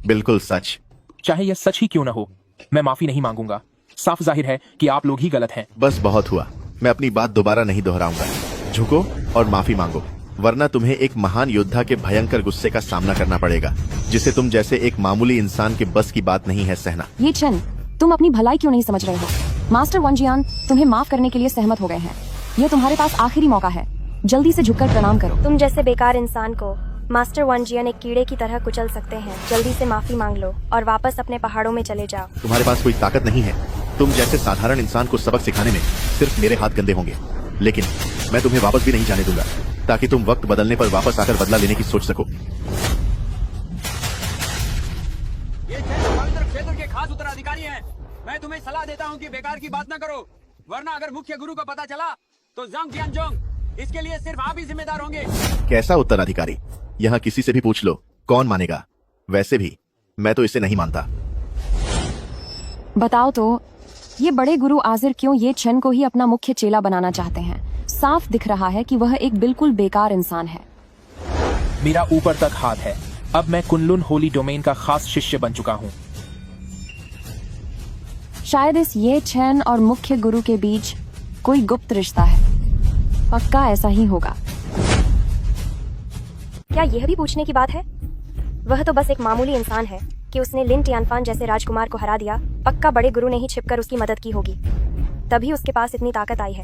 Speaker 13: बिल्कुल सच।
Speaker 5: चाहे यह सच ही क्यों न हो, मैं माफी नहीं मांगूंगा। साफ जाहिर है कि आप लोग ही गलत हैं।
Speaker 13: बस बहुत हुआ, मैं अपनी बात दोबारा नहीं दोहराऊंगा। झुको और माफी मांगो, वरना तुम्हें एक महान योद्धा के भयंकर गुस्से का सामना करना पड़ेगा, जिसे तुम जैसे एक मामूली इंसान के बस की बात नहीं है सहना।
Speaker 6: ये चेन, तुम अपनी भलाई क्यों नहीं समझ रहे हो? मास्टर वंजियान तुम्हें माफ करने के लिए सहमत हो गए हैं। यह तुम्हारे पास आखिरी मौका है, जल्दी से झुककर प्रणाम करो।
Speaker 7: तुम जैसे बेकार इंसान को मास्टर वंजियान एक कीड़े की तरह कुचल सकते हैं। जल्दी से माफी मांग लो और वापस अपने पहाड़ों में चले जाओ।
Speaker 13: तुम्हारे पास कोई ताकत नहीं है। तुम जैसे साधारण इंसान को सबक सिखाने में सिर्फ मेरे हाथ गंदे होंगे, लेकिन मैं तुम्हें वापस भी नहीं जाने दूंगा ताकि तुम वक्त बदलने पर वापस आकर बदला लेने की सोच सको।
Speaker 1: ये पवित्र क्षेत्र के खास उत्तराधिकारी हैं। मैं तुम्हें सलाह देता हूँ कि बेकार की बात न करो, वरना अगर मुख्य गुरु को पता चला तो ज़ंग जियानजोंग इसके लिए सिर्फ आप ही जिम्मेदार होंगे।
Speaker 13: कैसा उत्तराधिकारी? यहाँ किसी से भी पूछ लो, कौन मानेगा? वैसे भी मैं तो इसे नहीं मानता।
Speaker 6: बताओ तो, ये बड़े गुरु आजिर क्यों ये चेन को ही अपना मुख्य चेला बनाना चाहते हैं? साफ दिख रहा है कि वह एक बिल्कुल बेकार इंसान है।
Speaker 5: मेरा ऊपर तक हाथ है। अब मैं कुनलुन होली डोमेन का खास शिष्य बन चुका हूँ।
Speaker 6: शायद इस ये चेन और मुख्य गुरु के बीच कोई गुप्त रिश्ता है। पक्का ऐसा ही होगा।
Speaker 7: क्या यह भी पूछने की बात है? वह तो बस एक मामूली इंसान है कि उसने लिन टियानफान जैसे राजकुमार को हरा दिया। पक्का बड़े गुरु ने ही छिपकर उसकी मदद की होगी, तभी उसके पास इतनी ताकत आई है।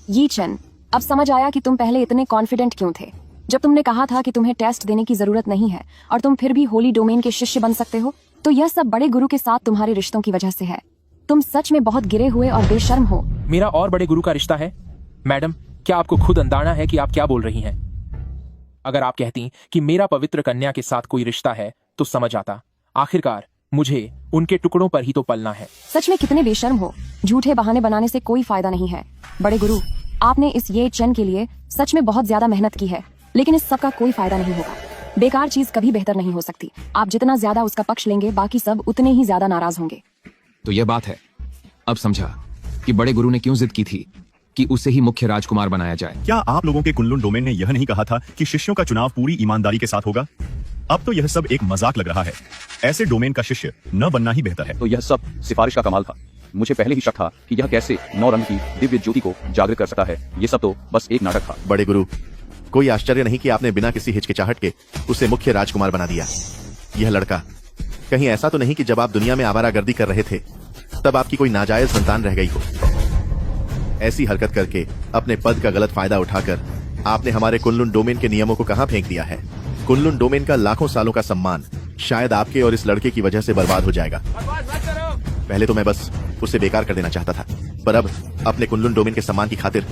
Speaker 6: ये चेन, अब समझ आया कि तुम पहले इतने कॉन्फिडेंट क्यों थे। जब तुमने कहा था कि तुम्हें टेस्ट देने की जरूरत नहीं है और तुम फिर भी होली डोमेन के शिष्य बन सकते हो, तो यह सब बड़े गुरु के साथ तुम्हारे रिश्तों की वजह से है। तुम सच में बहुत गिरे हुए और बेशर्म हो।
Speaker 5: मेरा और बड़े गुरु का रिश्ता है? मैडम, क्या आपको खुद अंदाजा है कि आप क्या बोल रही हैं? अगर आप कहती कि मेरा पवित्र कन्या के साथ कोई रिश्ता है तो समझ आता। आखिरकार मुझे उनके टुकड़ों पर ही तो पलना है।
Speaker 6: सच में कितने बेशर्म हो। झूठे बहाने बनाने से कोई फायदा नहीं है। बड़े गुरु, आपने इस ये चेन के लिए सच में बहुत ज्यादा मेहनत की है, लेकिन इस सब का कोई फायदा नहीं होगा। बेकार चीज कभी बेहतर नहीं हो सकती। आप जितना ज्यादा उसका पक्ष लेंगे, बाकी सब उतने ही ज्यादा नाराज होंगे।
Speaker 8: तो यह बात है। अब समझा कि बड़े गुरु ने क्यों जिद की थी कि उसे ही मुख्य राजकुमार बनाया जाए।
Speaker 9: क्या आप लोगों के कुनलुन डोमेन ने यह नहीं कहा था कि शिष्यों का चुनाव पूरी ईमानदारी के साथ होगा? अब तो यह सब एक मजाक लग रहा है। ऐसे डोमेन का शिष्य न बनना ही बेहतर है।
Speaker 11: तो यह सब सिफारिश का कमाल था। मुझे पहले ही शक था कि यह कैसे 9 रंग की दिव्य ज्योति को जागृत कर सकता है। ये सब तो बस एक नाटक था।
Speaker 13: बड़े गुरु, कोई आश्चर्य नहीं कि आपने बिना किसी हिचकिचाहट के उसे मुख्य राजकुमार बना दिया। यह लड़का कहीं ऐसा तो नहीं कि जब आप दुनिया में आवारागर्दी कर रहे थे तब आपकी कोई नाजायज संतान रह गई हो? ऐसी हरकत करके अपने पद का गलत फायदा उठाकर आपने हमारे कुनलुन डोमेन के नियमों को कहां फेंक दिया है। कुनलुन डोमेन का लाखों सालों का सम्मान शायद आपके और इस लड़के की वजह से बर्बाद हो जाएगा। पहले तो मैं बस उसे बेकार कर देना चाहता था, पर अब अपने कुनलुन डोमेन के सम्मान की खातिर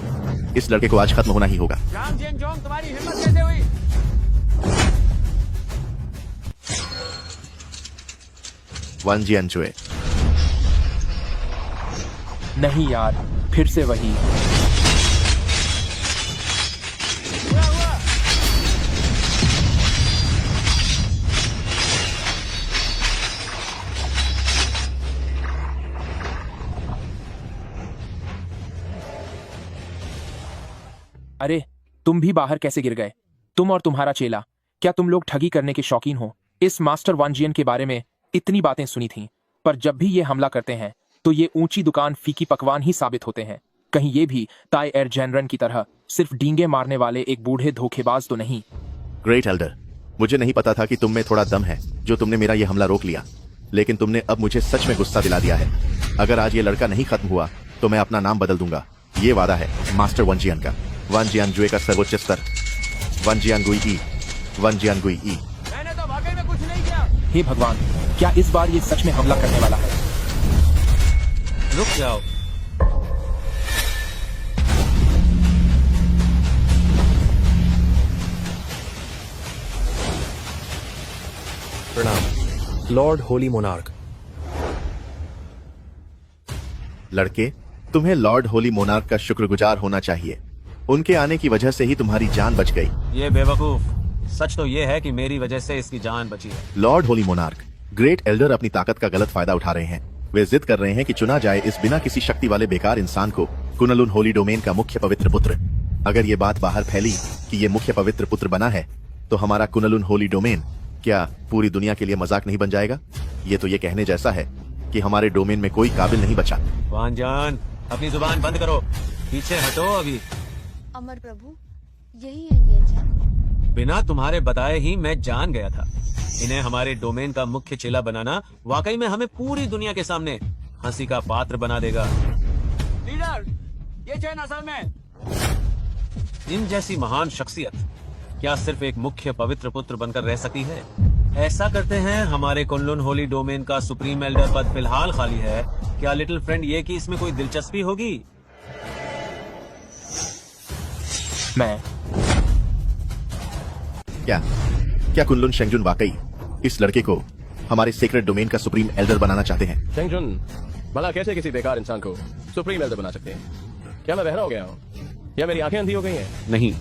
Speaker 13: इस लड़के को आज खत्म होना ही होगा।
Speaker 1: ज़ंग जियानजोंग, तुम्हारी हिम्मत कैसे हुई?
Speaker 13: वन जियानजुए।
Speaker 5: नहीं यार, फिर से वही। अरे, तुम भी बाहर कैसे गिर गए? तुम और तुम्हारा चेला, क्या तुम लोग ठगी करने के शौकीन हो? इस मास्टर वांजियन के बारे में इतनी बातें सुनी थीं, पर जब भी ये हमला करते हैं तो ये ऊंची दुकान फीकी पकवान ही साबित होते हैं। कहीं ये भी ताई एर जनरन की तरह सिर्फ डींगे मारने वाले एक बूढ़े धोखेबाज तो नहीं?
Speaker 13: ग्रेट एल्डर, मुझे नहीं पता था कि तुम में थोड़ा दम है जो तुमने मेरा ये हमला रोक लिया, लेकिन तुमने अब मुझे सच में गुस्सा दिला दिया है। अगर आज ये लड़का नहीं खत्म हुआ तो मैं अपना नाम बदल दूंगा। ये वादा है मास्टर वंजियन का। वन जियानजुए का सर्वोच्च स्तर वन जियानगुई ई। वन जियानगुई ई।
Speaker 1: मैंने तो वाकई में कुछ नहीं किया।
Speaker 5: हे भगवान, क्या इस बार ये सच में हमला करने वाला है?
Speaker 1: रुक जाओ।
Speaker 12: प्रणाम लॉर्ड होली मोनार्क।
Speaker 13: लड़के, तुम्हें लॉर्ड होली मोनार्क का शुक्रगुजार होना चाहिए। उनके आने की वजह से ही तुम्हारी जान बच गई।
Speaker 1: ये बेवकूफ, सच तो ये है कि मेरी वजह से इसकी जान बची है।
Speaker 13: Lord Holi monarch, great Elder अपनी ताकत का गलत फायदा उठा रहे हैं। वे जिद कर रहे हैं कि चुना जाए इस बिना किसी शक्ति वाले बेकार इंसान को कुनलुन होली डोमेन का मुख्य पवित्र पुत्र। अगर ये बात बाहर फैली कि ये मुख्य पवित्र पुत्र बना है, तो हमारा कुनलुन होली डोमेन क्या पूरी दुनिया के लिए मजाक नहीं बन जाएगा? ये तो ये कहने जैसा है कि हमारे डोमेन में कोई काबिल नहीं बचा।
Speaker 1: वांजान, अपनी जुबान बंद करो, पीछे हटो अभी।
Speaker 7: अमर प्रभु, यही है ये चैन।
Speaker 1: बिना तुम्हारे बताए ही मैं जान गया था। इन्हें हमारे डोमेन का मुख्य चेला बनाना वाकई में हमें पूरी दुनिया के सामने हंसी का पात्र बना देगा। लीडर, ये चैन असल में इन जैसी महान शख्सियत क्या सिर्फ एक मुख्य पवित्र पुत्र बनकर रह सकती है? ऐसा करते हैं, हमारे कुनलुन होली डोमेन का सुप्रीम एल्डर पद फिलहाल खाली है। क्या लिटिल फ्रेंड ये कि इसमें कोई दिलचस्पी होगी?
Speaker 5: मैं
Speaker 13: क्या कुनलुन शेंगजुन वाकई इस लड़के को हमारे सीक्रेट डोमेन का सुप्रीम एल्डर बनाना चाहते हैं?
Speaker 2: शेंगजुन, भला कैसे किसी बेकार इंसान को सुप्रीम एल्डर बना सकते हैं? क्या मैं बहरा हो गया हूँ या मेरी आंखें अंधी हो गई हैं?
Speaker 10: नहीं,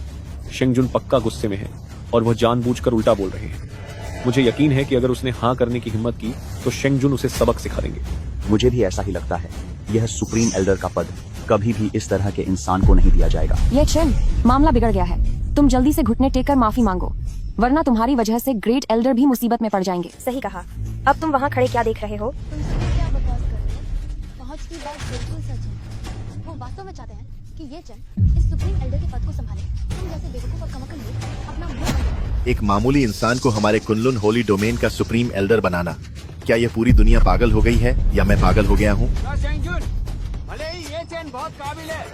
Speaker 10: शेंगजुन पक्का गुस्से में है और वह जानबूझकर उल्टा बोल रहे हैं। मुझे यकीन है कि अगर उसने हाँ करने की हिम्मत की तो शेंगजुन उसे सबक सिखा देंगे।
Speaker 11: मुझे भी ऐसा ही लगता है। यह सुप्रीम एल्डर का पद कभी भी इस तरह के इंसान को नहीं दिया जाएगा।
Speaker 6: ये चेन, मामला बिगड़ गया है। तुम जल्दी से घुटने टेक कर माफी मांगो, वरना तुम्हारी वजह से ग्रेट एल्डर भी मुसीबत में पड़ जाएंगे।
Speaker 7: सही कहा। अब तुम वहाँ खड़े क्या देख रहे हो?
Speaker 14: क्या बकवास कर रहे हो? पहुंच की बात बिल्कुल सच है। वो वास्तव में चाहते हैं कि ये चैन इस सुप्रीम एल्डर के पद को संभाले। तुम जैसे बेवकूफ और कमक्कल लोग अपना मुंह बंद करो।
Speaker 13: एक मामूली इंसान को हमारे कुनलुन होली डोमेन का सुप्रीम एल्डर बनाना, क्या यह पूरी दुनिया पागल हो गई है या मैं पागल हो गया हूँ?
Speaker 1: भले ही ये चैन बहुत काबिल है,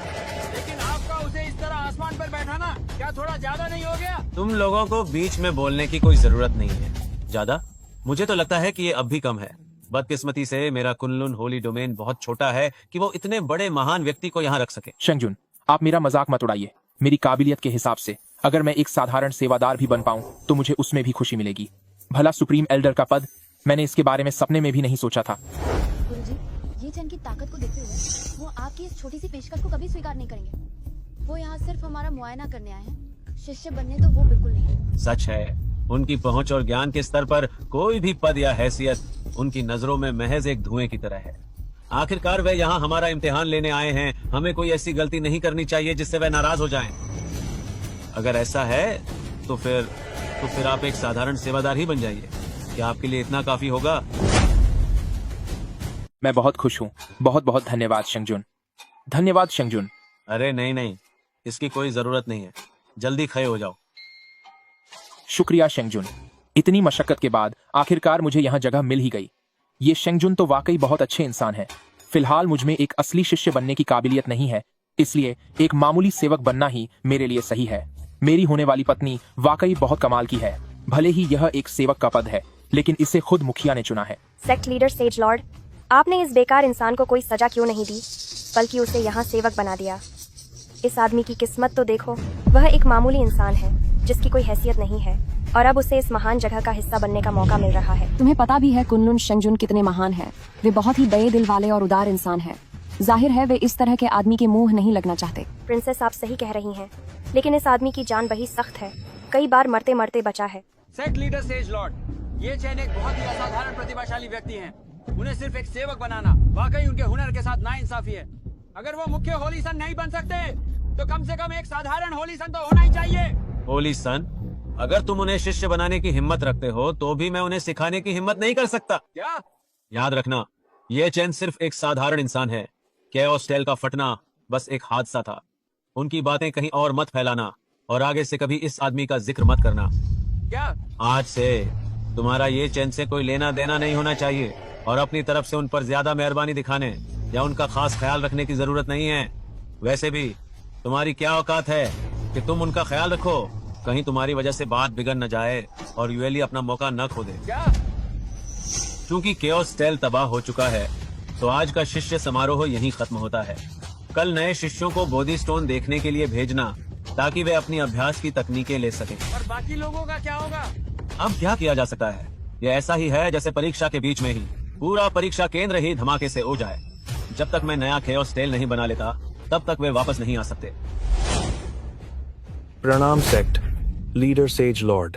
Speaker 1: लेकिन आपका उसे इस तरह आसमान पर बैठाना क्या थोड़ा ज्यादा नहीं हो गया? तुम लोगों को बीच में बोलने की कोई जरूरत नहीं है। ज्यादा मुझे तो लगता है कि ये अब भी कम है। बदकिस्मती से मेरा कुनलुन होली डोमेन बहुत छोटा है कि वो इतने बड़े महान व्यक्ति को यहाँ रख सके।
Speaker 5: शेंगजुन, आप मेरा मजाक मत उड़ाइए। मेरी काबिलियत के हिसाब से अगर मैं एक साधारण सेवादार भी बन पाऊं तो मुझे उसमें भी खुशी मिलेगी। भला सुप्रीम एल्डर का पद, मैंने इसके बारे में सपने में भी नहीं सोचा था।
Speaker 14: गुरुजी, ये चैन की ताकत को देखते हुए वो आपकी इस छोटी सी पेशकश को कभी स्वीकार नहीं करेंगे। वो यहाँ सिर्फ हमारा मुआयना करने आए हैं, शिष्य बनने तो वो बिल्कुल नहीं।
Speaker 1: सच है, उनकी पहुंच और ज्ञान के स्तर पर कोई भी पद या हैसियत उनकी नजरों में महज एक धुएं की तरह है। आखिरकार वे यहाँ हमारा इम्तिहान लेने आए हैं। हमें कोई ऐसी गलती नहीं करनी चाहिए जिससे वे नाराज हो जाएं। अगर ऐसा है तो फिर आप एक साधारण सेवादार ही बन जाइए। क्या आपके लिए इतना काफी होगा?
Speaker 5: मैं बहुत खुश हूँ। बहुत बहुत धन्यवाद शेंगजुन। धन्यवाद शेंगजुन।
Speaker 1: अरे नहीं, इसकी कोई जरूरत नहीं है। जल्दी खड़े हो जाओ।
Speaker 5: शुक्रिया शेंगजुन। इतनी मशक्कत के बाद आखिरकार मुझे यहाँ जगह मिल ही गई। ये शेंगजुन तो वाकई बहुत अच्छे इंसान है। फिलहाल मुझमें एक असली शिष्य बनने की काबिलियत नहीं है, इसलिए एक मामूली सेवक बनना ही मेरे लिए सही है। मेरी होने वाली पत्नी वाकई बहुत कमाल की है। भले ही यह एक सेवक का पद है, लेकिन इसे खुद मुखिया ने चुना है।
Speaker 7: सेक्ट लीडर सेज लॉर्ड, आपने इस बेकार इंसान को कोई सजा क्यों नहीं दी, बल्कि उसे यहाँ सेवक बना दिया? इस आदमी की किस्मत तो देखो। वह एक मामूली इंसान है जिसकी कोई हैसियत नहीं है, और अब उसे इस महान जगह का हिस्सा बनने का मौका मिल रहा है।
Speaker 6: तुम्हें पता भी है कुनलुन शेंगजुन कितने महान हैं। वे बहुत ही दये दिल वाले और उदार इंसान हैं। जाहिर है वे इस तरह के आदमी के मुंह नहीं लगना चाहते।
Speaker 7: प्रिंसेस, आप सही कह रही हैं, लेकिन इस आदमी की जान बड़ी सख्त है। कई बार मरते मरते बचा है।
Speaker 1: सेक्ट लीडर सेज लॉर्ड, ये चैन एक बहुत ही असाधारण प्रतिभाशाली व्यक्ति हैं। उन्हें सिर्फ एक सेवक बनाना वाकई उनके हुनर के साथ नाइंसाफी है। अगर वो मुख्य होली सन नहीं बन सकते तो कम से कम एक साधारण होली सन तो होना ही चाहिए। होली सन, अगर तुम उन्हें शिष्य बनाने की हिम्मत रखते हो तो भी मैं उन्हें सिखाने की हिम्मत नहीं कर सकता। क्या? याद रखना, ये चैन सिर्फ एक साधारण इंसान है। केओस टेल का फटना बस एक हादसा था। उनकी बातें कहीं और मत फैलाना और आगे से कभी इस आदमी का जिक्र मत करना। क्या? आज से तुम्हारा ये चैन से कोई लेना देना नहीं होना चाहिए, और अपनी तरफ से उन पर ज्यादा मेहरबानी दिखाने या उनका खास ख्याल रखने की जरूरत नहीं है। वैसे भी तुम्हारी क्या औकात है कि तुम उनका ख्याल रखो? कहीं तुम्हारी वजह से बात बिगड़ न जाए और यूएली अपना मौका न खो दे। क्या? चूंकि केओस टेल तबाह हो चुका है, तो आज का शिष्य समारोह यहीं खत्म होता है। कल नए शिष्यों को बोधी स्टोन देखने के लिए भेजना, ताकि वे अपनी अभ्यास की तकनीकें ले सकें। और बाकी लोगों का क्या होगा? अब क्या किया जा सकता है? ये ऐसा ही है जैसे परीक्षा के बीच में ही पूरा परीक्षा केंद्र ही धमाके से हो जाए। जब तक मैं नया केओस टेल नहीं बना लेता तब तक वे वापस नहीं आ सकते।
Speaker 12: प्रणाम sect leader says lord.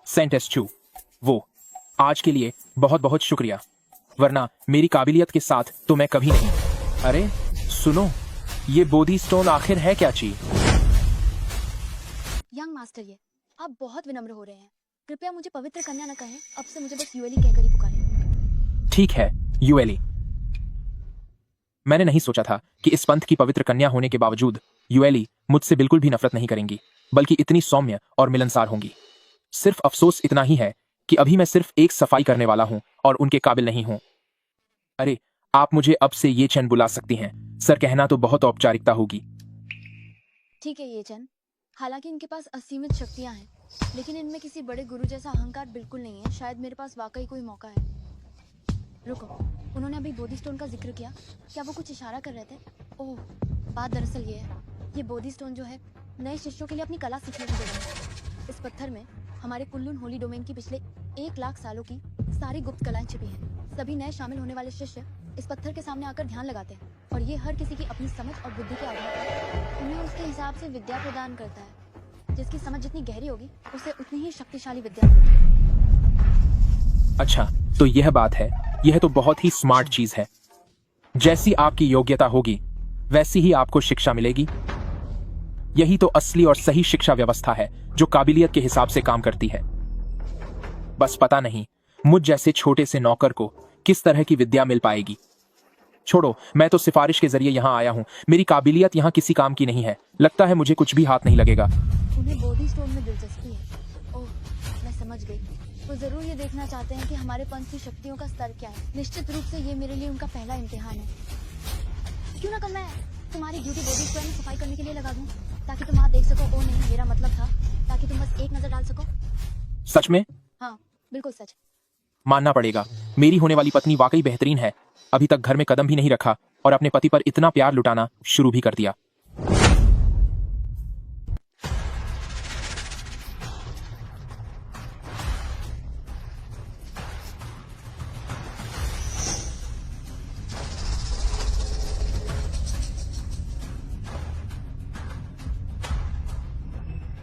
Speaker 5: Saint एस्चू, वो आज के लिए बहुत बहुत शुक्रिया, वरना मेरी काबिलियत के साथ तो मैं कभी नहीं। अरे सुनो, ये बोधी स्टोन आखिर है क्या चीज?
Speaker 14: यंग मास्टर, ये आप बहुत विनम्र हो रहे हैं। कृपया मुझे पवित्र कन्या न कहें, अब से मुझे बस यूएली कहकर ही पुकारें।
Speaker 5: ठीक है यूएली। मैंने नहीं सोचा था कि इस पंथ की पवित्र कन्या होने के बावजूद यूएली मुझसे बिल्कुल भी नफरत नहीं करेंगी, बल्कि इतनी सौम्य और मिलनसार होंगी। सिर्फ अफसोस इतना ही है कि अभी मैं सिर्फ एक सफाई करने वाला हूं और उनके काबिल नहीं हूं। अरे आप मुझे अब से ये चैन बुला सकती हैं सर, कहना तो बहुत औपचारिकता होगी।
Speaker 14: ठीक है ये चैन, हालांकि इनके पास असीमित शक्तियां हैं, लेकिन इनमें किसी बड़े गुरु जैसा अहंकार बिल्कुल नहीं है। शायद मेरे पास वाकई कोई मौका है। रुको, उन्होंने अभी बोधी स्टोन का जिक्र किया, क्या वो कुछ इशारा कर रहे थे? ओह, बात दरअसल ये है, ये बोधी स्टोन जो है नए शिष्यों के लिए अपनी कला सीखने की जगह है। इस पत्थर में हमारे कुल्लून होली डोमेन की पिछले 1 लाख सालों की सारी गुप्त कलाएं छिपी हैं। सभी नए शामिल होने वाले शिष्य इस पत्थर के सामने आकर ध्यान लगाते हैं, और ये हर किसी की अपनी समझ और बुद्धि के आधार पर उन्हें उसके हिसाब से विद्या प्रदान करता है। जिसकी समझ जितनी गहरी होगी उसे उतनी ही शक्तिशाली विद्या मिलेगी।
Speaker 5: अच्छा, तो यह बात है। यह तो बहुत ही स्मार्ट चीज है। जैसी आपकी योग्यता होगी वैसी ही आपको शिक्षा मिलेगी। यही तो असली और सही शिक्षा व्यवस्था है जो काबिलियत के हिसाब से काम करती है। बस पता नहीं मुझ जैसे छोटे से नौकर को किस तरह की विद्या मिल पाएगी। छोड़ो, मैं तो सिफारिश के जरिए यहाँ आया हूँ। मेरी काबिलियत यहाँ किसी काम की नहीं है। लगता है मुझे कुछ भी हाथ नहीं लगेगा।
Speaker 14: उन्हें बोधी स्टोन में दिलचस्पी है। ओह, मैं समझ गई। वो जरूर ये देखना चाहते हैं कि हमारे पंथ की शक्तियों का स्तर क्या है। निश्चित रूप से ये मेरे लिए उनका पहला इम्तिहान है। क्यों ना कम मैं तुम्हारी ड्यूटी बोधी स्टोन में सफाई करने के लिए लगा दूं, ताकि तुम वहाँ देख सको। ओ नहीं, मेरा मतलब था ताकि तुम बस एक नजर डाल सको।
Speaker 5: सच में?
Speaker 14: हाँ, बिल्कुल सच।
Speaker 5: मानना पड़ेगा, मेरी होने वाली पत्नी वाकई बेहतरीन है। अभी तक घर में कदम भी नहीं रखा और अपने पति पर इतना प्यार लुटाना शुरू भी कर दिया।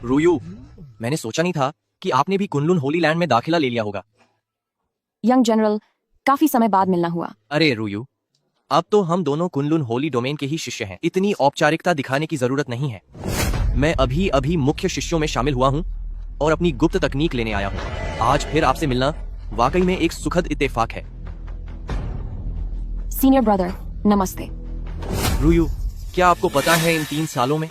Speaker 15: रूयू, मैंने सोचा नहीं था कि आपने भी कुनलुन होली लैंड में दाखिला ले लिया होगा।
Speaker 6: यंग जनरल, काफी समय बाद मिलना हुआ।
Speaker 15: अरे रूयू, अब तो हम दोनों कुनलुन होली डोमेन के ही शिष्य हैं। इतनी औपचारिकता दिखाने की जरूरत नहीं है। मैं अभी अभी मुख्य शिष्यों में शामिल हुआ हूँ और अपनी गुप्त तकनीक लेने आया हूँ। आज फिर आपसे मिलना वाकई में एक सुखद इत्तेफाक है।
Speaker 6: सीनियर ब्रदर, नमस्ते।
Speaker 15: रूयू, क्या आपको पता है इन 3 सालों में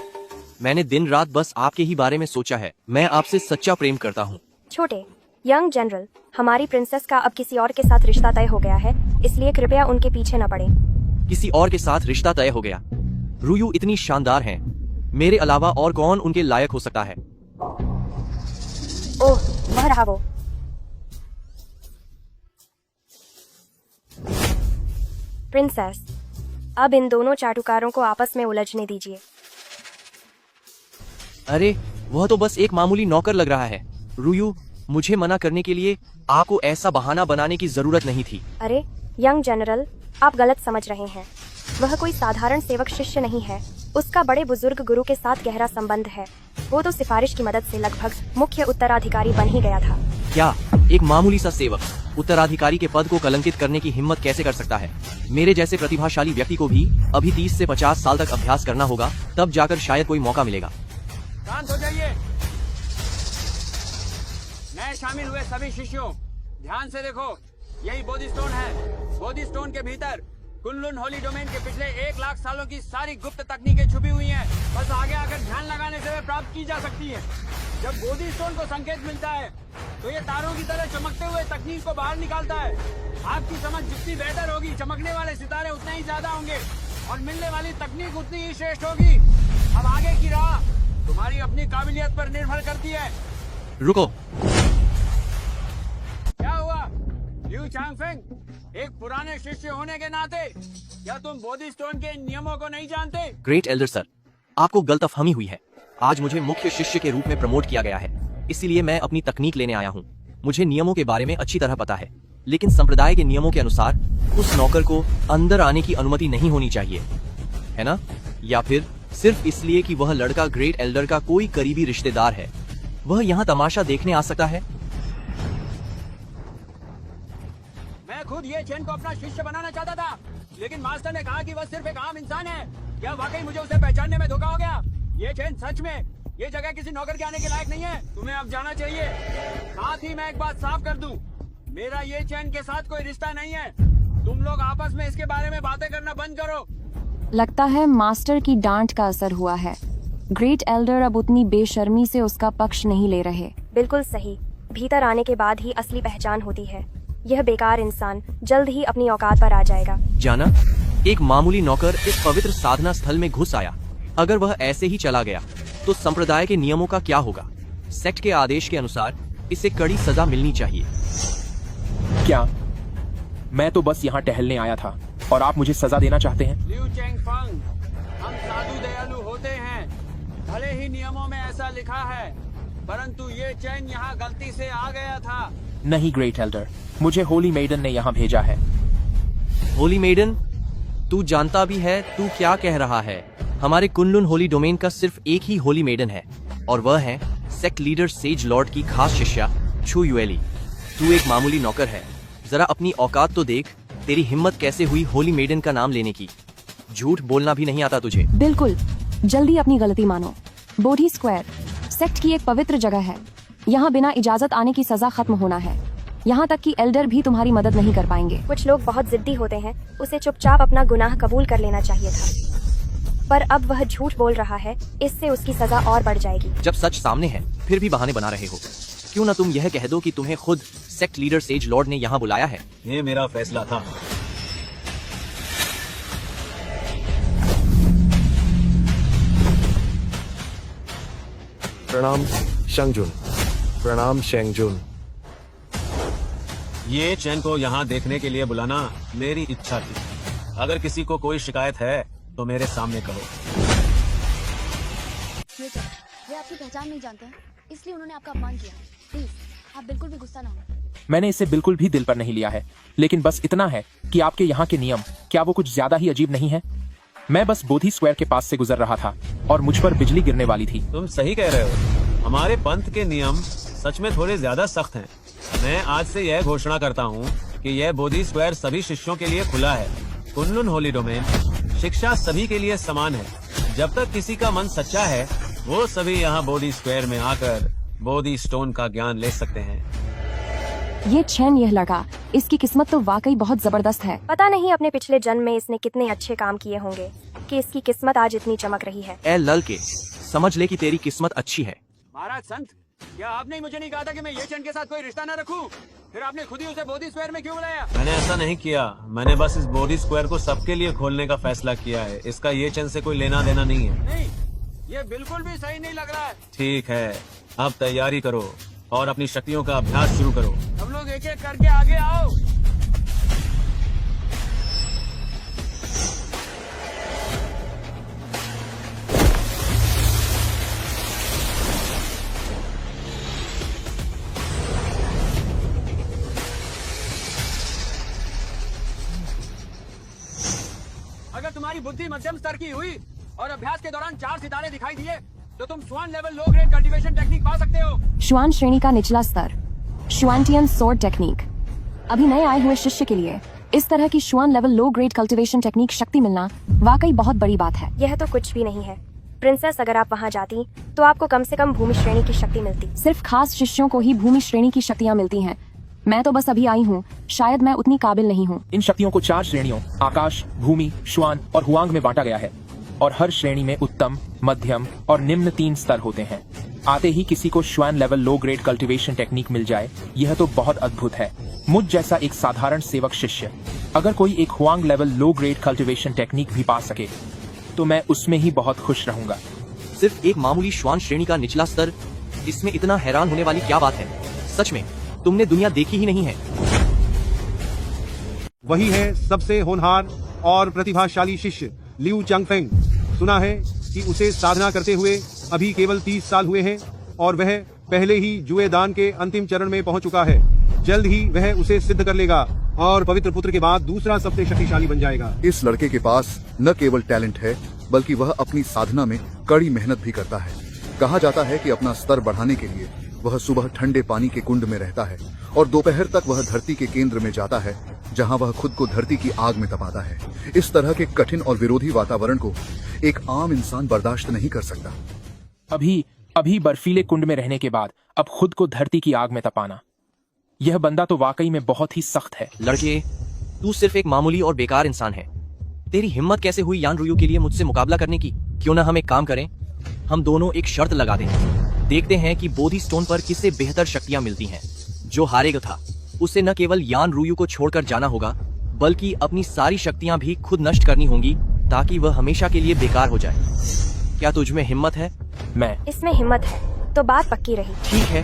Speaker 15: मैंने दिन रात बस आपके ही बारे में सोचा है। मैं आपसे सच्चा प्रेम करता हूँ।
Speaker 7: छोटे यंग जनरल, हमारी प्रिंसेस का अब किसी और के साथ रिश्ता तय हो गया है, इसलिए कृपया उनके पीछे न पड़े।
Speaker 15: किसी और के साथ रिश्ता तय हो गया? रूयू इतनी शानदार हैं, मेरे अलावा और कौन उनके लायक हो सकता है?
Speaker 7: ओह, वह रहा वो। प्रिंसेस, अब इन दोनों चाटुकारों को आपस में उलझने दीजिए।
Speaker 15: अरे, वह तो बस एक मामूली नौकर लग रहा है। रूयू, मुझे मना करने के लिए आपको ऐसा बहाना बनाने की जरूरत नहीं थी।
Speaker 7: अरे यंग जनरल, आप गलत समझ रहे हैं। वह कोई साधारण सेवक शिष्य नहीं है। उसका बड़े बुजुर्ग गुरु के साथ गहरा संबंध है। वो तो सिफारिश की मदद से लगभग मुख्य उत्तराधिकारी बन ही गया था।
Speaker 15: क्या एक मामूली सा सेवक उत्तराधिकारी के पद को कलंकित करने की हिम्मत कैसे कर सकता है? मेरे जैसे प्रतिभाशाली व्यक्ति को भी अभी 30 से 50 साल तक अभ्यास करना होगा, तब जाकर शायद कोई मौका मिलेगा।
Speaker 1: शांत हो जाइए। नए शामिल हुए सभी शिष्यों, ध्यान से देखो। यही बोधी स्टोन है। बोधी स्टोन के भीतर कुनलुन होली डोमेन के पिछले 1 लाख सालों की सारी गुप्त तकनीकें छुपी हुई हैं। बस आगे आकर ध्यान लगाने से वे प्राप्त की जा सकती हैं। जब बोधी स्टोन को संकेत मिलता है तो ये तारों की तरह चमकते हुए तकनीक को बाहर निकालता है। आपकी समझ जितनी बेहतर होगी, चमकने वाले सितारे उतने ही ज्यादा होंगे और मिलने वाली तकनीक उतनी ही श्रेष्ठ होगी। अब आगे की राह तुम्हारी अपनी काबिलियत पर निर्भर करती है।
Speaker 15: रुको।
Speaker 1: क्या हुआ लिू चांगफेंग? एक पुराने शिष्य होने के नाते क्या तुम बोधी स्टोन के नियमों को नहीं जानते?
Speaker 15: ग्रेट एल्डर सर, आपको गलतफहमी हुई है। आज मुझे मुख्य शिष्य के रूप में प्रमोट किया गया है, इसीलिए मैं अपनी तकनीक लेने आया हूँ। मुझे नियमों के बारे में अच्छी तरह पता है, लेकिन संप्रदाय के नियमों के अनुसार उस नौकर को अंदर आने की अनुमति नहीं होनी चाहिए, है ना? या फिर सिर्फ इसलिए कि वह लड़का ग्रेट एल्डर का कोई करीबी रिश्तेदार है, वह यहाँ तमाशा देखने आ सकता है?
Speaker 1: मैं खुद ये चैन को अपना शिष्य बनाना चाहता था, लेकिन मास्टर ने कहा कि वह सिर्फ एक आम इंसान है। क्या वाकई मुझे उसे पहचानने में धोखा हो गया? ये चैन सच में ये जगह किसी नौकर के आने के लायक नहीं है। तुम्हें अब जाना चाहिए। साथ ही मैं एक बात साफ कर दूं, मेरा ये चैन के साथ कोई रिश्ता नहीं है। तुम लोग आपस में इसके बारे में बातें करना बंद करो।
Speaker 6: लगता है मास्टर की डांट का असर हुआ है। ग्रेट एल्डर अब उतनी बेशर्मी से उसका पक्ष नहीं ले रहे।
Speaker 7: बिल्कुल सही। भीतर आने के बाद ही असली पहचान होती है। यह बेकार इंसान जल्द ही अपनी औकात पर आ जाएगा।
Speaker 15: जाना, एक मामूली नौकर इस पवित्र साधना स्थल में घुस आया। अगर वह ऐसे ही चला गया तो संप्रदाय के नियमों का क्या होगा? सेक्ट के आदेश के अनुसार इसे कड़ी सजा मिलनी चाहिए।
Speaker 5: क्या? मैं तो बस यहाँ टहलने आया था और आप मुझे सजा देना चाहते हैं?
Speaker 1: लिu चेंगफंग, हम साधु दयालु होते हैं। भले ही नियमों में ऐसा लिखा है, परंतु ये चैन यहाँ गलती से आ गया था।
Speaker 5: नहीं ग्रेट एल्डर, मुझे होली मेडन ने यहाँ भेजा है।
Speaker 15: होली मेडन? तू जानता भी है तू क्या कह रहा है? हमारे कुनलुन होली डोमेन का सिर्फ एक ही होली मेडन है, और वह है सेक्ट लीडर सेज लॉर्ड की खास शिष्या छू युएली। तू एक मामूली नौकर है। जरा अपनी औकात तो देख। तेरी हिम्मत कैसे हुई होली मेडन का नाम लेने की? झूठ बोलना भी नहीं आता तुझे?
Speaker 6: बिल्कुल, जल्दी अपनी गलती मानो। बोधी स्क्वायर सेक्ट की एक पवित्र जगह है। यहाँ बिना इजाजत आने की सजा खत्म होना है। यहाँ तक कि एल्डर भी तुम्हारी मदद नहीं कर पाएंगे।
Speaker 7: कुछ लोग बहुत जिद्दी होते हैं। उसे चुपचाप अपना गुनाह कबूल कर लेना चाहिए था, पर अब वह झूठ बोल रहा है। इससे उसकी सजा और बढ़ जाएगी।
Speaker 15: जब सच सामने है फिर भी बहाने बना रहे हो। क्यों ना तुम यह कह दो कि तुम्हें खुद सेक्ट लीडर सेज लॉर्ड ने यहाँ बुलाया है।
Speaker 12: ये मेरा फैसला था। प्रणाम शंगजुन। प्रणाम शेंगजुन। ये चैन को यहाँ देखने के लिए बुलाना मेरी इच्छा थी। अगर किसी को कोई शिकायत है तो मेरे सामने कहो।
Speaker 14: वे आपकी पहचान नहीं जानते हैं, इसलिए उन्होंने आपका अपमान किया। प्लीज आप बिल्कुल भी गुस्सा ना हो।
Speaker 5: मैंने इसे बिल्कुल भी दिल पर नहीं लिया है, लेकिन बस इतना है कि आपके यहाँ के नियम क्या वो कुछ ज्यादा ही अजीब नहीं है? मैं बस बोधी स्क्वायर के पास से गुजर रहा था और मुझ पर बिजली गिरने वाली थी।
Speaker 12: तुम सही कह रहे हो। हमारे पंथ के नियम सच में थोड़े ज्यादा सख्त हैं। मैं आज से यह घोषणा करता हूँ कि यह बोधी स्क्वायर सभी शिष्यों के लिए खुला है। कुनलुन होली डोमेन शिक्षा सभी के लिए समान है। जब तक किसी का मन सच्चा है वो सभी यहाँ बोधी स्क्वायर में आकर बोधी स्टोन का ज्ञान ले सकते हैं।
Speaker 6: ये चैन, यह लड़का, इसकी किस्मत तो वाकई बहुत जबरदस्त है।
Speaker 7: पता नहीं अपने पिछले जन्म में इसने कितने अच्छे काम किए होंगे कि इसकी किस्मत आज इतनी चमक रही है।
Speaker 15: ए लल के, समझ ले कि तेरी किस्मत अच्छी है।
Speaker 1: महाराज संत, क्या आपने मुझे नहीं कहा था कि मैं ये चैन के साथ कोई रिश्ता न रखूं? फिर आपने खुद ही उसे बोधी स्क्वायर में क्यों बुलाया?
Speaker 12: मैंने ऐसा नहीं किया। मैंने बस इस बोधी स्क्वायर को सबके लिए खोलने का फैसला किया है। इसका ये चैन से कोई लेना देना नहीं है।
Speaker 1: नहीं, ये बिल्कुल भी सही नहीं लग रहा है।
Speaker 12: ठीक है, अब तैयारी करो और अपनी शक्तियों का अभ्यास शुरू करो।
Speaker 1: हम लोग एक एक करके आगे आओ। अगर तुम्हारी बुद्धि मध्यम स्तर की हुई और अभ्यास के दौरान 4 सितारे दिखाई दिए तो तुम स्वान level low grade cultivation technique पा सकते हो।
Speaker 6: श्वान श्रेणी का निचला स्तर, श्वानटियन स्वॉर्ड टेक्निक। अभी नए आए हुए शिष्य के लिए इस तरह की श्वान level low grade cultivation technique शक्ति मिलना वाकई बहुत बड़ी बात है।
Speaker 7: यह तो कुछ भी नहीं है प्रिंसेस। अगर आप वहाँ जाती तो आपको कम से कम भूमि श्रेणी की शक्ति मिलती।
Speaker 6: सिर्फ खास शिष्यों को ही भूमि श्रेणी की शक्तियाँ मिलती हैं। मैं तो बस अभी आई हूँ, शायद मैं उतनी काबिल नहीं हूँ।
Speaker 5: इन शक्तियों को 4 श्रेणियों आकाश, भूमि, श्वान और हुआंग में बांटा गया है, और हर श्रेणी में उत्तम, मध्यम और निम्न 3 स्तर होते हैं। आते ही किसी को श्वान level low grade cultivation technique मिल जाए, यह तो बहुत अद्भुत है। मुझ जैसा एक साधारण सेवक शिष्य अगर कोई एक Huang level low grade cultivation technique भी पा सके तो मैं उसमें ही बहुत खुश रहूंगा।
Speaker 15: सिर्फ एक मामूली श्वान श्रेणी का निचला स्तर, इसमें इतना हैरान होने वाली क्या बात है? सच में तुमने दुनिया देखी ही नहीं है।
Speaker 4: वही है सबसे होनहार और प्रतिभाशाली शिष्य लिu चंगफेंग। सुना है कि उसे साधना करते हुए अभी केवल 30 साल हुए हैं और वह पहले ही जुएदान के अंतिम चरण में पहुंच चुका है। जल्द ही वह उसे सिद्ध कर लेगा और पवित्र पुत्र के बाद दूसरा सबसे शक्तिशाली बन जाएगा।
Speaker 3: इस लड़के के पास न केवल टैलेंट है बल्कि वह अपनी साधना में कड़ी मेहनत भी करता है। कहा जाता है कि अपना स्तर बढ़ाने के लिए वह सुबह ठंडे पानी के कुंड में रहता है और दोपहर तक वह धरती के केंद्र में जाता है जहां वह खुद को धरती की आग में तपाता है। इस तरह के कठिन और विरोधी वातावरण को एक आम इंसान बर्दाश्त नहीं कर सकता।
Speaker 5: अभी बर्फीले कुंड में रहने के बाद अब खुद को धरती की आग में तपाना, यह बंदा तो वाकई में बहुत ही सख्त है।
Speaker 15: लड़के, तू सिर्फ एक मामूली और बेकार इंसान है। तेरी हिम्मत कैसे हुई यान रुयू के लिए मुझसे मुकाबला करने की? क्यों ना हम एक काम करें, हम दोनों एक शर्त लगा दें। देखते हैं कि बोधि स्टोन पर किससे बेहतर शक्तियां मिलती हैं। जो हारेगा था उसे न केवल यान रुयू को छोड़कर जाना होगा बल्कि अपनी सारी शक्तियां भी खुद नष्ट करनी होंगी ताकि वह हमेशा के लिए बेकार हो जाए। क्या तुझमें हिम्मत है?
Speaker 7: इसमें हिम्मत है तो बात पक्की रही।
Speaker 15: ठीक है,